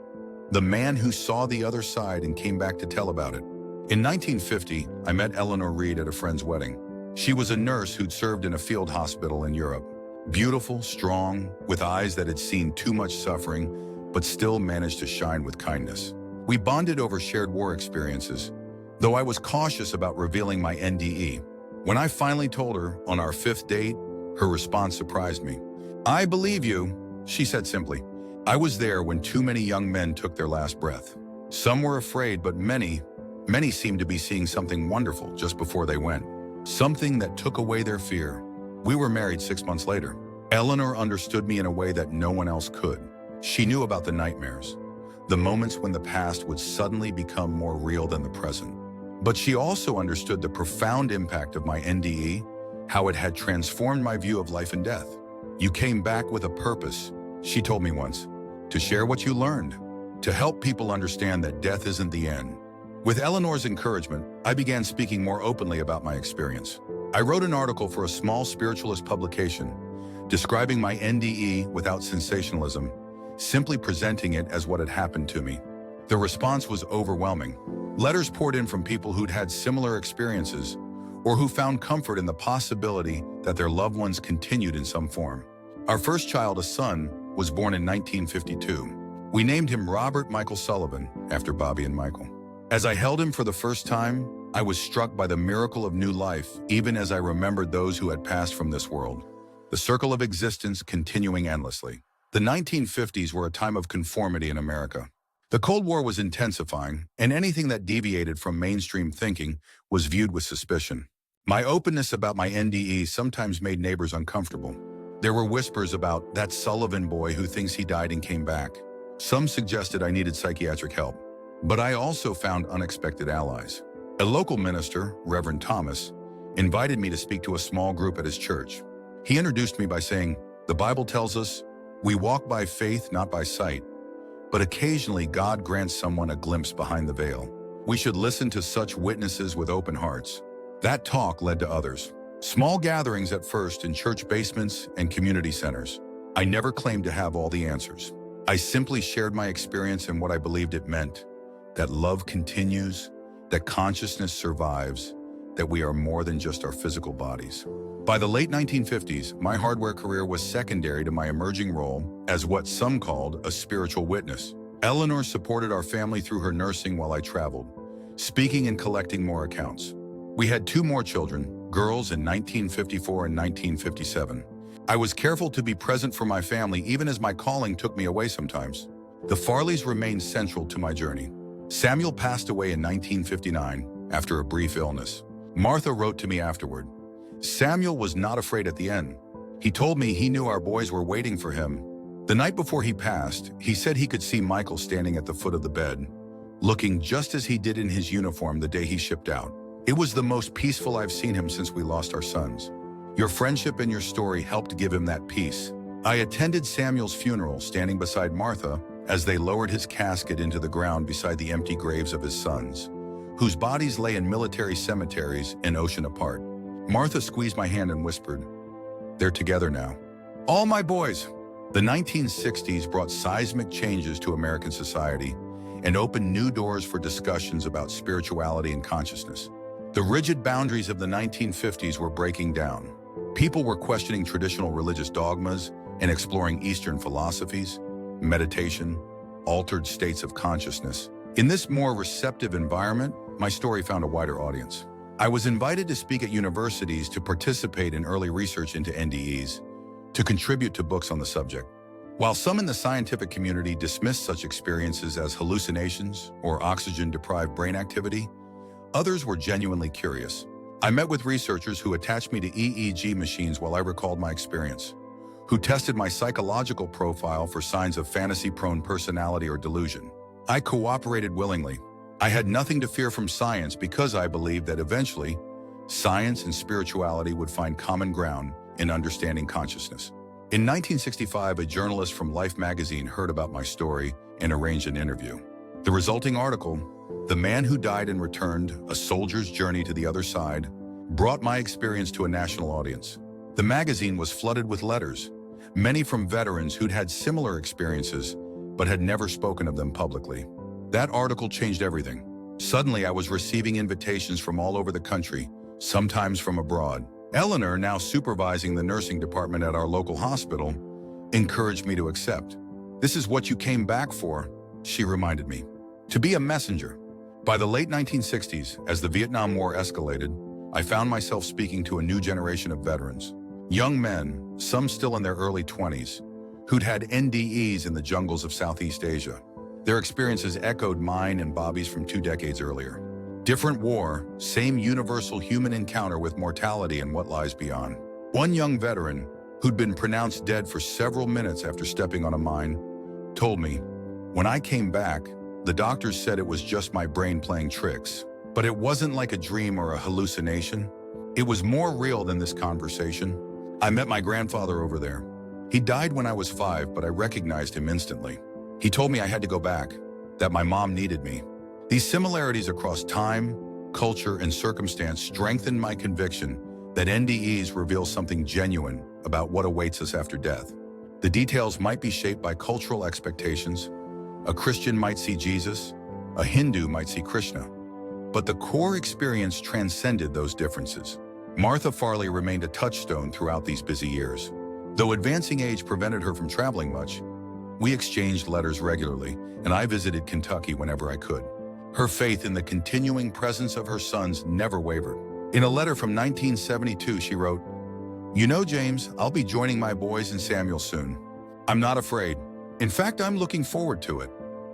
the man who saw the other side and came back to tell about it. In 1950, I met Eleanor Reed at a friend's wedding. She was a nurse who'd served in a field hospital in Europe. Beautiful, strong, with eyes that had seen too much suffering, but still managed to shine with kindness. We bonded over shared war experiences, though I was cautious about revealing my NDE. When I finally told her on our fifth date, her response surprised me. "I believe you," she said simply. "I was there when too many young men took their last breath. Some were afraid, but many seemed to be seeing something wonderful just before they went. Something that took away their fear." We were married 6 months later. Eleanor understood me in a way that no one else could. She knew about the nightmares, the moments when the past would suddenly become more real than the present. But she also understood the profound impact of my NDE, how it had transformed my view of life and death. "You came back with a purpose," she told me once, "to share what you learned, to help people understand that death isn't the end." With Eleanor's encouragement, I began speaking more openly about my experience. I wrote an article for a small spiritualist publication, describing my NDE without sensationalism, simply presenting it as what had happened to me. The response was overwhelming. Letters poured in from people who'd had similar experiences, or who found comfort in the possibility that their loved ones continued in some form. Our first child, a son, was born in 1952. We named him Robert Michael Sullivan after Bobby and Michael. As I held him for the first time, I was struck by the miracle of new life, even as I remembered those who had passed from this world. The circle of existence continuing endlessly. The 1950s were a time of conformity in America. The Cold War was intensifying, and anything that deviated from mainstream thinking was viewed with suspicion. My openness about my NDE sometimes made neighbors uncomfortable. There were whispers about that Sullivan boy who thinks he died and came back. Some suggested I needed psychiatric help. But I also found unexpected allies. A local minister, Reverend Thomas, invited me to speak to a small group at his church. He introduced me by saying, "The Bible tells us, we walk by faith, not by sight. But occasionally God grants someone a glimpse behind the veil. We should listen to such witnesses with open hearts." That talk led to others. Small gatherings at first in church basements and community centers. I never claimed to have all the answers. I simply shared my experience and what I believed it meant. That love continues, that consciousness survives, that we are more than just our physical bodies. By the late 1950s, my hardware career was secondary to my emerging role as what some called a spiritual witness. Eleanor supported our family through her nursing while I traveled, speaking and collecting more accounts. We had 2 more children, girls in 1954 and 1957. I was careful to be present for my family even as my calling took me away sometimes. The Farleys remained central to my journey. Samuel passed away in 1959 after a brief illness. Martha wrote to me afterward. Samuel was not afraid at the end. He told me he knew our boys were waiting for him. The night before he passed, he said he could see Michael standing at the foot of the bed, looking just as he did in his uniform the day he shipped out. It was the most peaceful I've seen him since we lost our sons. Your friendship and your story helped give him that peace. I attended Samuel's funeral standing beside Martha as they lowered his casket into the ground beside the empty graves of his sons, whose bodies lay in military cemeteries an ocean apart. Martha squeezed my hand and whispered, "They're together now." All my boys. The 1960s brought seismic changes to American society and opened new doors for discussions about spirituality and consciousness. The rigid boundaries of the 1950s were breaking down. People were questioning traditional religious dogmas and exploring Eastern philosophies, meditation, altered states of consciousness. In this more receptive environment, my story found a wider audience. I was invited to speak at universities to participate in early research into NDEs, to contribute to books on the subject. While some in the scientific community dismissed such experiences as hallucinations or oxygen-deprived brain activity, others were genuinely curious. I met with researchers who attached me to EEG machines while I recalled my experience, who tested my psychological profile for signs of fantasy-prone personality or delusion. I cooperated willingly. I had nothing to fear from science because I believed that eventually, science and spirituality would find common ground in understanding consciousness. In 1965, a journalist from Life magazine heard about my story and arranged an interview. The resulting article, "The Man Who Died and Returned, A Soldier's Journey to the Other Side," brought my experience to a national audience. The magazine was flooded with letters, many from veterans who'd had similar experiences but had never spoken of them publicly. That article changed everything. Suddenly, I was receiving invitations from all over the country, sometimes from abroad. Eleanor, now supervising the nursing department at our local hospital, encouraged me to accept. "This is what you came back for," she reminded me. To be a messenger. By the late 1960s, as the Vietnam War escalated, I found myself speaking to a new generation of veterans. Young men, some still in their early 20s, who'd had NDEs in the jungles of Southeast Asia. Their experiences echoed mine and Bobby's from 2 decades earlier. Different war, same universal human encounter with mortality and what lies beyond. One young veteran, who'd been pronounced dead for several minutes after stepping on a mine, told me, "When I came back, the doctors said it was just my brain playing tricks. But it wasn't like a dream or a hallucination. It was more real than this conversation. I met my grandfather over there. He died when I was 5, but I recognized him instantly. He told me I had to go back, that my mom needed me." These similarities across time, culture, and circumstance strengthened my conviction that NDEs reveal something genuine about what awaits us after death. The details might be shaped by cultural expectations. A Christian might see Jesus, a Hindu might see Krishna. But the core experience transcended those differences. Martha Farley remained a touchstone throughout these busy years. Though advancing age prevented her from traveling much, We exchanged letters regularly, and I visited Kentucky whenever I could. Her faith in the continuing presence of her sons never wavered. In a letter from 1972, she wrote, "You know, James, I'll be joining my boys in Samuel soon. I'm not afraid. In fact, I'm looking forward to it.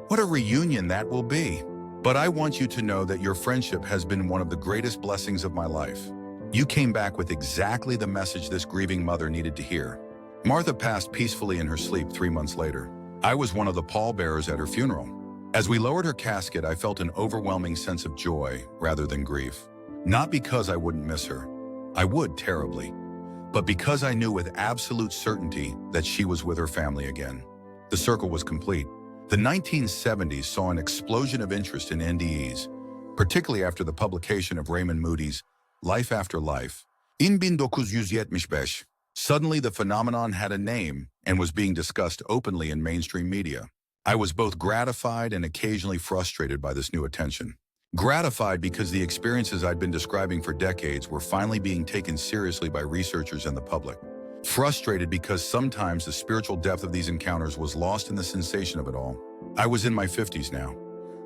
What a reunion that will be. But I want you to know that your friendship has been one of the greatest blessings of my life. You came back with exactly the message this grieving mother needed to hear." Martha passed peacefully in her sleep 3 months later. I was one of the pallbearers at her funeral. As we lowered her casket, I felt an overwhelming sense of joy rather than grief. Not because I wouldn't miss her. I would terribly. But because I knew with absolute certainty that she was with her family again. The circle was complete. The 1970s saw an explosion of interest in NDEs, particularly after the publication of Raymond Moody's Life After Life. In 1975, suddenly the phenomenon had a name and was being discussed openly in mainstream media. I was both gratified and occasionally frustrated by this new attention. Gratified because the experiences I'd been describing for decades were finally being taken seriously by researchers and the public. Frustrated because sometimes the spiritual depth of these encounters was lost in the sensation of it all. I was in my 50s now,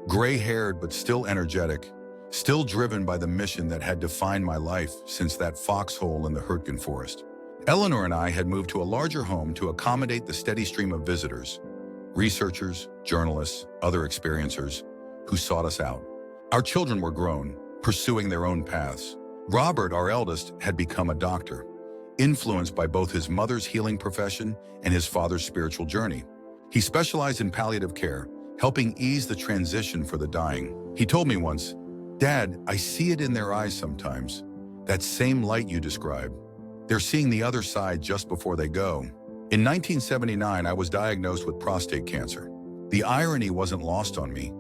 gray-haired but still energetic, still driven by the mission that had defined my life since that foxhole in the Hurtgen forest. Eleanor and I had moved to a larger home to accommodate the steady stream of visitors, researchers, journalists, other experiencers, who sought us out. Our children were grown, pursuing their own paths. Robert, our eldest, had become a doctor, influenced by both his mother's healing profession and his father's spiritual journey. He specialized in palliative care, helping ease the transition for the dying. He told me once, "Dad, I see it in their eyes sometimes. That same light you describe. They're seeing the other side just before they go." In 1979, I was diagnosed with prostate cancer. The irony wasn't lost on me.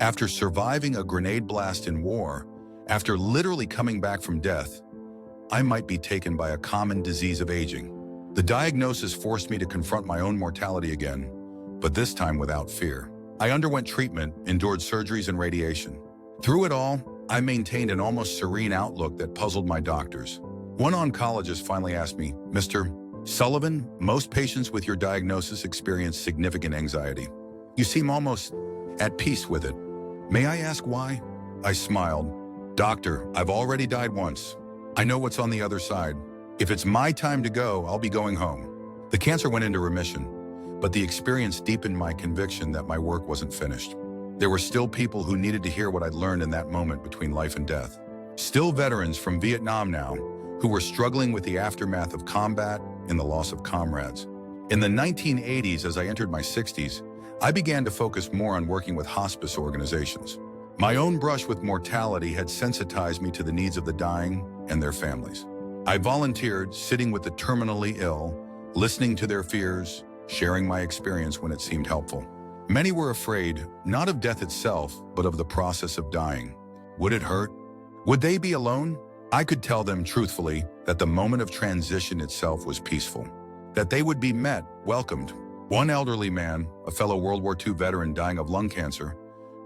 After surviving a grenade blast in war, after literally coming back from death, I might be taken by a common disease of aging. The diagnosis forced me to confront my own mortality again, but this time without fear. I underwent treatment, endured surgeries and radiation. Through it all, I maintained an almost serene outlook that puzzled my doctors. One oncologist finally asked me, "Mr. Sullivan, most patients with your diagnosis experience significant anxiety. You seem almost at peace with it. May I ask why?" I smiled. "Doctor, I've already died once. I know what's on the other side. If it's my time to go, I'll be going home." The cancer went into remission, but the experience deepened my conviction that my work wasn't finished. There were still people who needed to hear what I'd learned in that moment between life and death. Still veterans from Vietnam now, who were struggling with the aftermath of combat and the loss of comrades. In the 1980s, as I entered my 60s, I began to focus more on working with hospice organizations. My own brush with mortality had sensitized me to the needs of the dying and their families. I volunteered, sitting with the terminally ill, listening to their fears, sharing my experience when it seemed helpful. Many were afraid, not of death itself, but of the process of dying. Would it hurt? Would they be alone? I could tell them truthfully that the moment of transition itself was peaceful, that they would be met, welcomed. One elderly man, a fellow World War II veteran dying of lung cancer,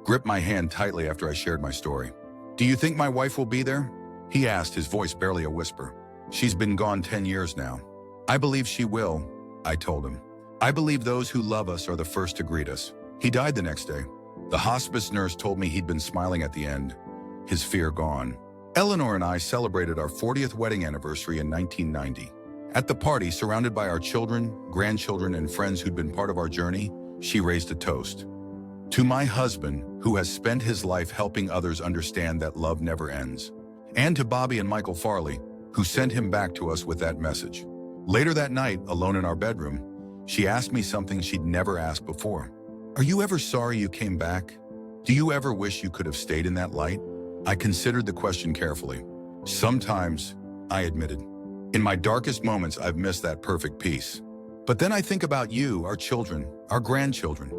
gripped my hand tightly after I shared my story. "Do you think my wife will be there?" he asked, his voice barely a whisper. "She's been gone 10 years now." "I believe she will," I told him. "I believe those who love us are the first to greet us." He died the next day. The hospice nurse told me he'd been smiling at the end, his fear gone. Eleanor and I celebrated our 40th wedding anniversary in 1990. At the party, surrounded by our children, grandchildren, and friends who'd been part of our journey, she raised a toast. "To my husband, who has spent his life helping others understand that love never ends. And to Bobby and Michael Farley, who sent him back to us with that message." Later that night, alone in our bedroom, she asked me something she'd never asked before. "Are you ever sorry you came back? Do you ever wish you could have stayed in that light?" I considered the question carefully. "Sometimes," I admitted. "In my darkest moments, I've missed that perfect peace. But then I think about you, our children, our grandchildren,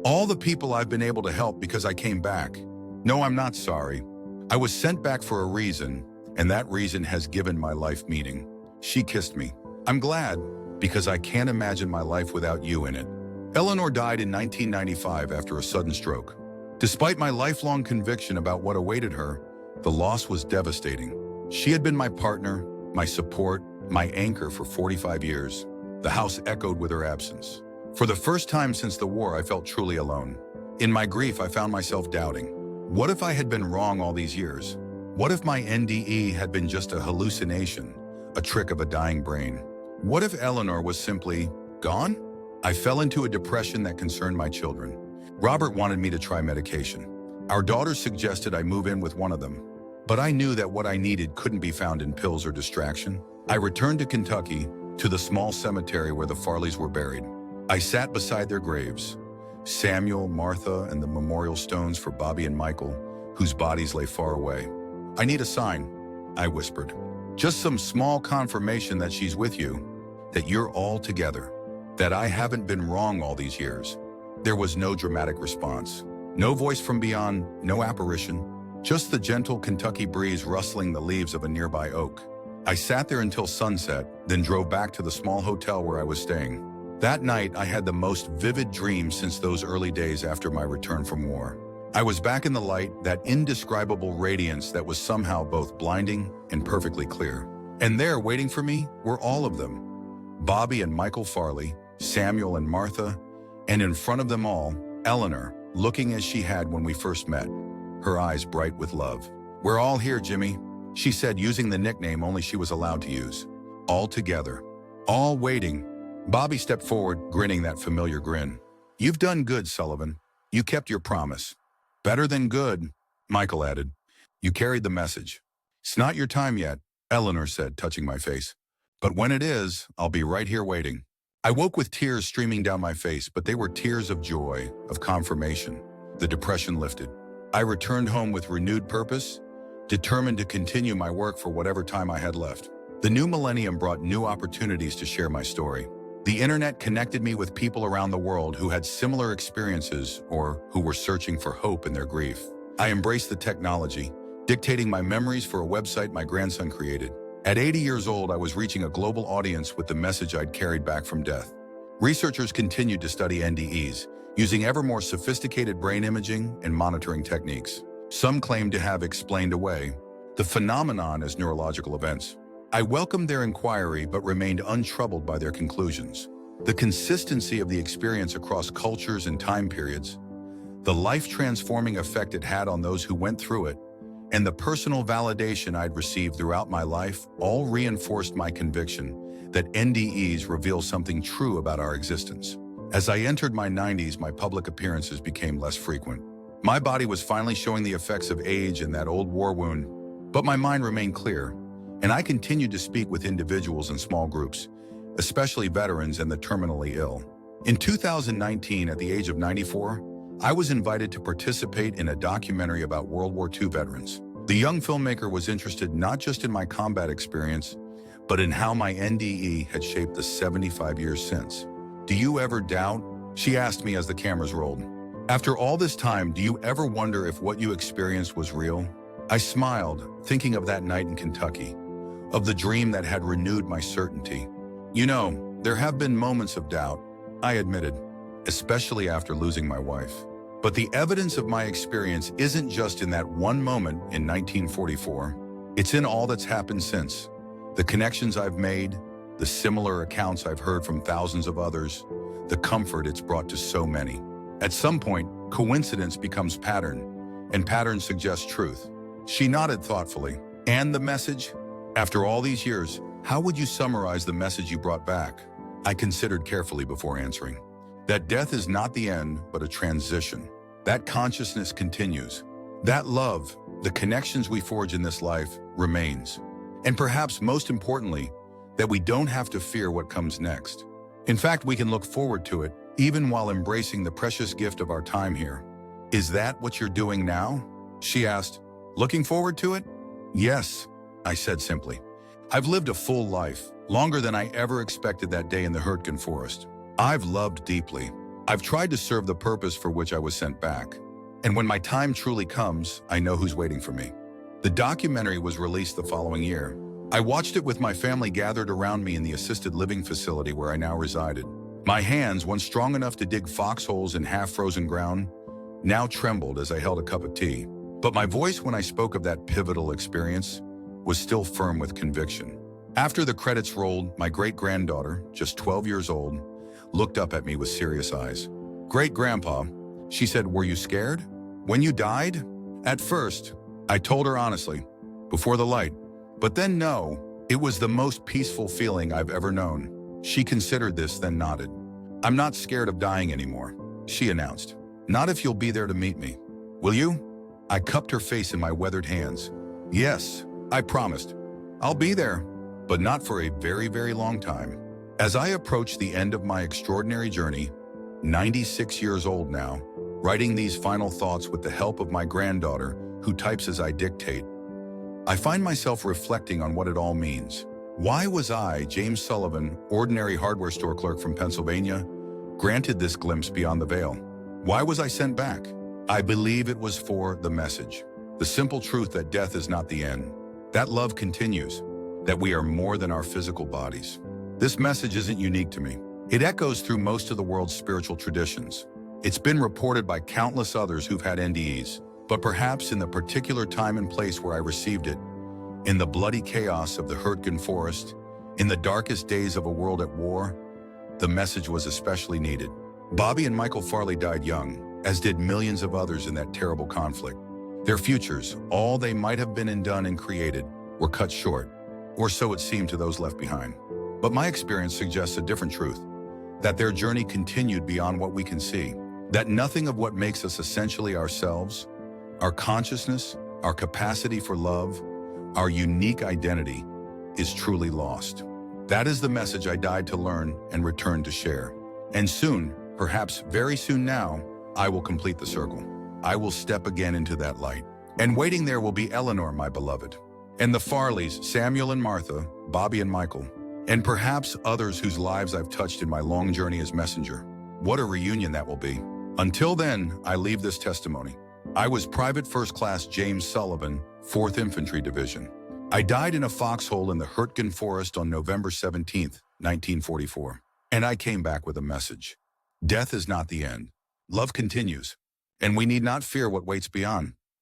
all the people I've been able to help because I came back. No, I'm not sorry. I was sent back for a reason, and that reason has given my life meaning." She kissed me. "I'm glad, because I can't imagine my life without you in it." Eleanor died in 1995 after a sudden stroke. Despite my lifelong conviction about what awaited her, the loss was devastating. She had been my partner, my support, my anchor for 45 years. The house echoed with her absence. For the first time since the war, I felt truly alone. In my grief, I found myself doubting. What if I had been wrong all these years? What if my NDE had been just a hallucination, a trick of a dying brain? What if Eleanor was simply gone? I fell into a depression that concerned my children. Robert wanted me to try medication. Our daughters suggested I move in with one of them. But I knew that what I needed couldn't be found in pills or distraction. I returned to Kentucky, to the small cemetery where the Farleys were buried. I sat beside their graves, Samuel, Martha, and the memorial stones for Bobby and Michael, whose bodies lay far away. I need a sign, I whispered. Just some small confirmation that she's with you, that you're all together, that I haven't been wrong all these years. There was no dramatic response. No voice from beyond, no apparition, just the gentle Kentucky breeze rustling the leaves of a nearby oak. I sat there until sunset, then drove back to the small hotel where I was staying. That night, I had the most vivid dream since those early days after my return from war. I was back in the light, that indescribable radiance that was somehow both blinding and perfectly clear. And there, waiting for me, were all of them. Bobby and Michael Farley, Samuel and Martha, and in front of them all, Eleanor, looking as she had when we first met, her eyes bright with love. "We're all here, Jimmy," she said, using the nickname only she was allowed to use. All together. All waiting. Bobby stepped forward, grinning that familiar grin. "You've done good, Sullivan. You kept your promise." "Better than good," Michael added. "You carried the message." "It's not your time yet," Eleanor said, touching my face. "But when it is, I'll be right here waiting." I woke with tears streaming down my face, but they were tears of joy, of confirmation. The depression lifted. I returned home with renewed purpose, determined to continue my work for whatever time I had left. The new millennium brought new opportunities to share my story. The internet connected me with people around the world who had similar experiences or who were searching for hope in their grief. I embraced the technology, dictating my memories for a website my grandson created. At 80 years old, I was reaching a global audience with the message I'd carried back from death. Researchers continued to study NDEs, using ever more sophisticated brain imaging and monitoring techniques. Some claimed to have explained away the phenomenon as neurological events. I welcomed their inquiry but remained untroubled by their conclusions. The consistency of the experience across cultures and time periods, the life-transforming effect it had on those who went through it, and the personal validation I'd received throughout my life all reinforced my conviction that NDEs reveal something true about our existence. As I entered my 90s, my public appearances became less frequent. My body was finally showing the effects of age and that old war wound, but my mind remained clear, and I continued to speak with individuals in small groups, especially veterans and the terminally ill. In 2019, at the age of 94, I was invited to participate in a documentary about World War II veterans. The young filmmaker was interested not just in my combat experience, but in how my NDE had shaped the 75 years since. "Do you ever doubt?" she asked me as the cameras rolled. "After all this time, do you ever wonder if what you experienced was real?" I smiled, thinking of that night in Kentucky, of the dream that had renewed my certainty. "You know, there have been moments of doubt," I admitted, especially after losing my wife. "But the evidence of my experience isn't just in that one moment in 1944. It's in all that's happened since. The connections I've made, the similar accounts I've heard from thousands of others, the comfort it's brought to so many. At some point, coincidence becomes pattern, and pattern suggests truth." She nodded thoughtfully. "And the message? After all these years, how would you summarize the message you brought back?" I considered carefully before answering. "That death is not the end, but a transition. That consciousness continues. That love, the connections we forge in this life, remains. And perhaps most importantly, that we don't have to fear what comes next. In fact, we can look forward to it, even while embracing the precious gift of our time here." "Is that what you're doing now?" she asked. "Looking forward to it?" "Yes," I said simply. "I've lived a full life, longer than I ever expected that day in the Hurtgen forest. I've loved deeply. I've tried to serve the purpose for which I was sent back. And when my time truly comes, I know who's waiting for me." The documentary was released the following year. I watched it with my family gathered around me in the assisted living facility where I now resided. My hands, once strong enough to dig foxholes in half-frozen ground, now trembled as I held a cup of tea. But my voice, when I spoke of that pivotal experience, was still firm with conviction. After the credits rolled, my great-granddaughter, just 12 years old, looked up at me with serious eyes. "Great-grandpa," she said, "were you scared? When you died?" At first, I told her honestly, before the light. But then no, it was the most peaceful feeling I've ever known. She considered this, then nodded. "I'm not scared of dying anymore," she announced. "Not if you'll be there to meet me. Will you?" I cupped her face in my weathered hands. "Yes," I promised. "I'll be there, but not for a very, very long time." As I approach the end of my extraordinary journey, 96 years old now, writing these final thoughts with the help of my granddaughter, who types as I dictate, I find myself reflecting on what it all means. Why was I, James Sullivan, ordinary hardware store clerk from Pennsylvania, granted this glimpse beyond the veil? Why was I sent back? I believe it was for the message. The simple truth that death is not the end. That love continues. That we are more than our physical bodies. This message isn't unique to me. It echoes through most of the world's spiritual traditions. It's been reported by countless others who've had NDEs, but perhaps in the particular time and place where I received it, in the bloody chaos of the Hurtgen Forest, in the darkest days of a world at war, the message was especially needed. Bobby and Michael Farley died young, as did millions of others in that terrible conflict. Their futures, all they might have been and done and created, were cut short, or so it seemed to those left behind. But my experience suggests a different truth, that their journey continued beyond what we can see, that nothing of what makes us essentially ourselves, our consciousness, our capacity for love, our unique identity, is truly lost. That is the message I died to learn and return to share. And soon, perhaps very soon now, I will complete the circle. I will step again into that light. And waiting there will be Eleanor, my beloved, and the Farleys, Samuel and Martha, Bobby and Michael, and perhaps others whose lives I've touched in my long journey as messenger. What a reunion that will be. Until then, I leave this testimony. I was Private First Class James Sullivan, 4th Infantry Division. I died in a foxhole in the Hurtgen Forest on November 17, 1944. And I came back with a message. Death is not the end. Love continues. And we need not fear what waits beyond.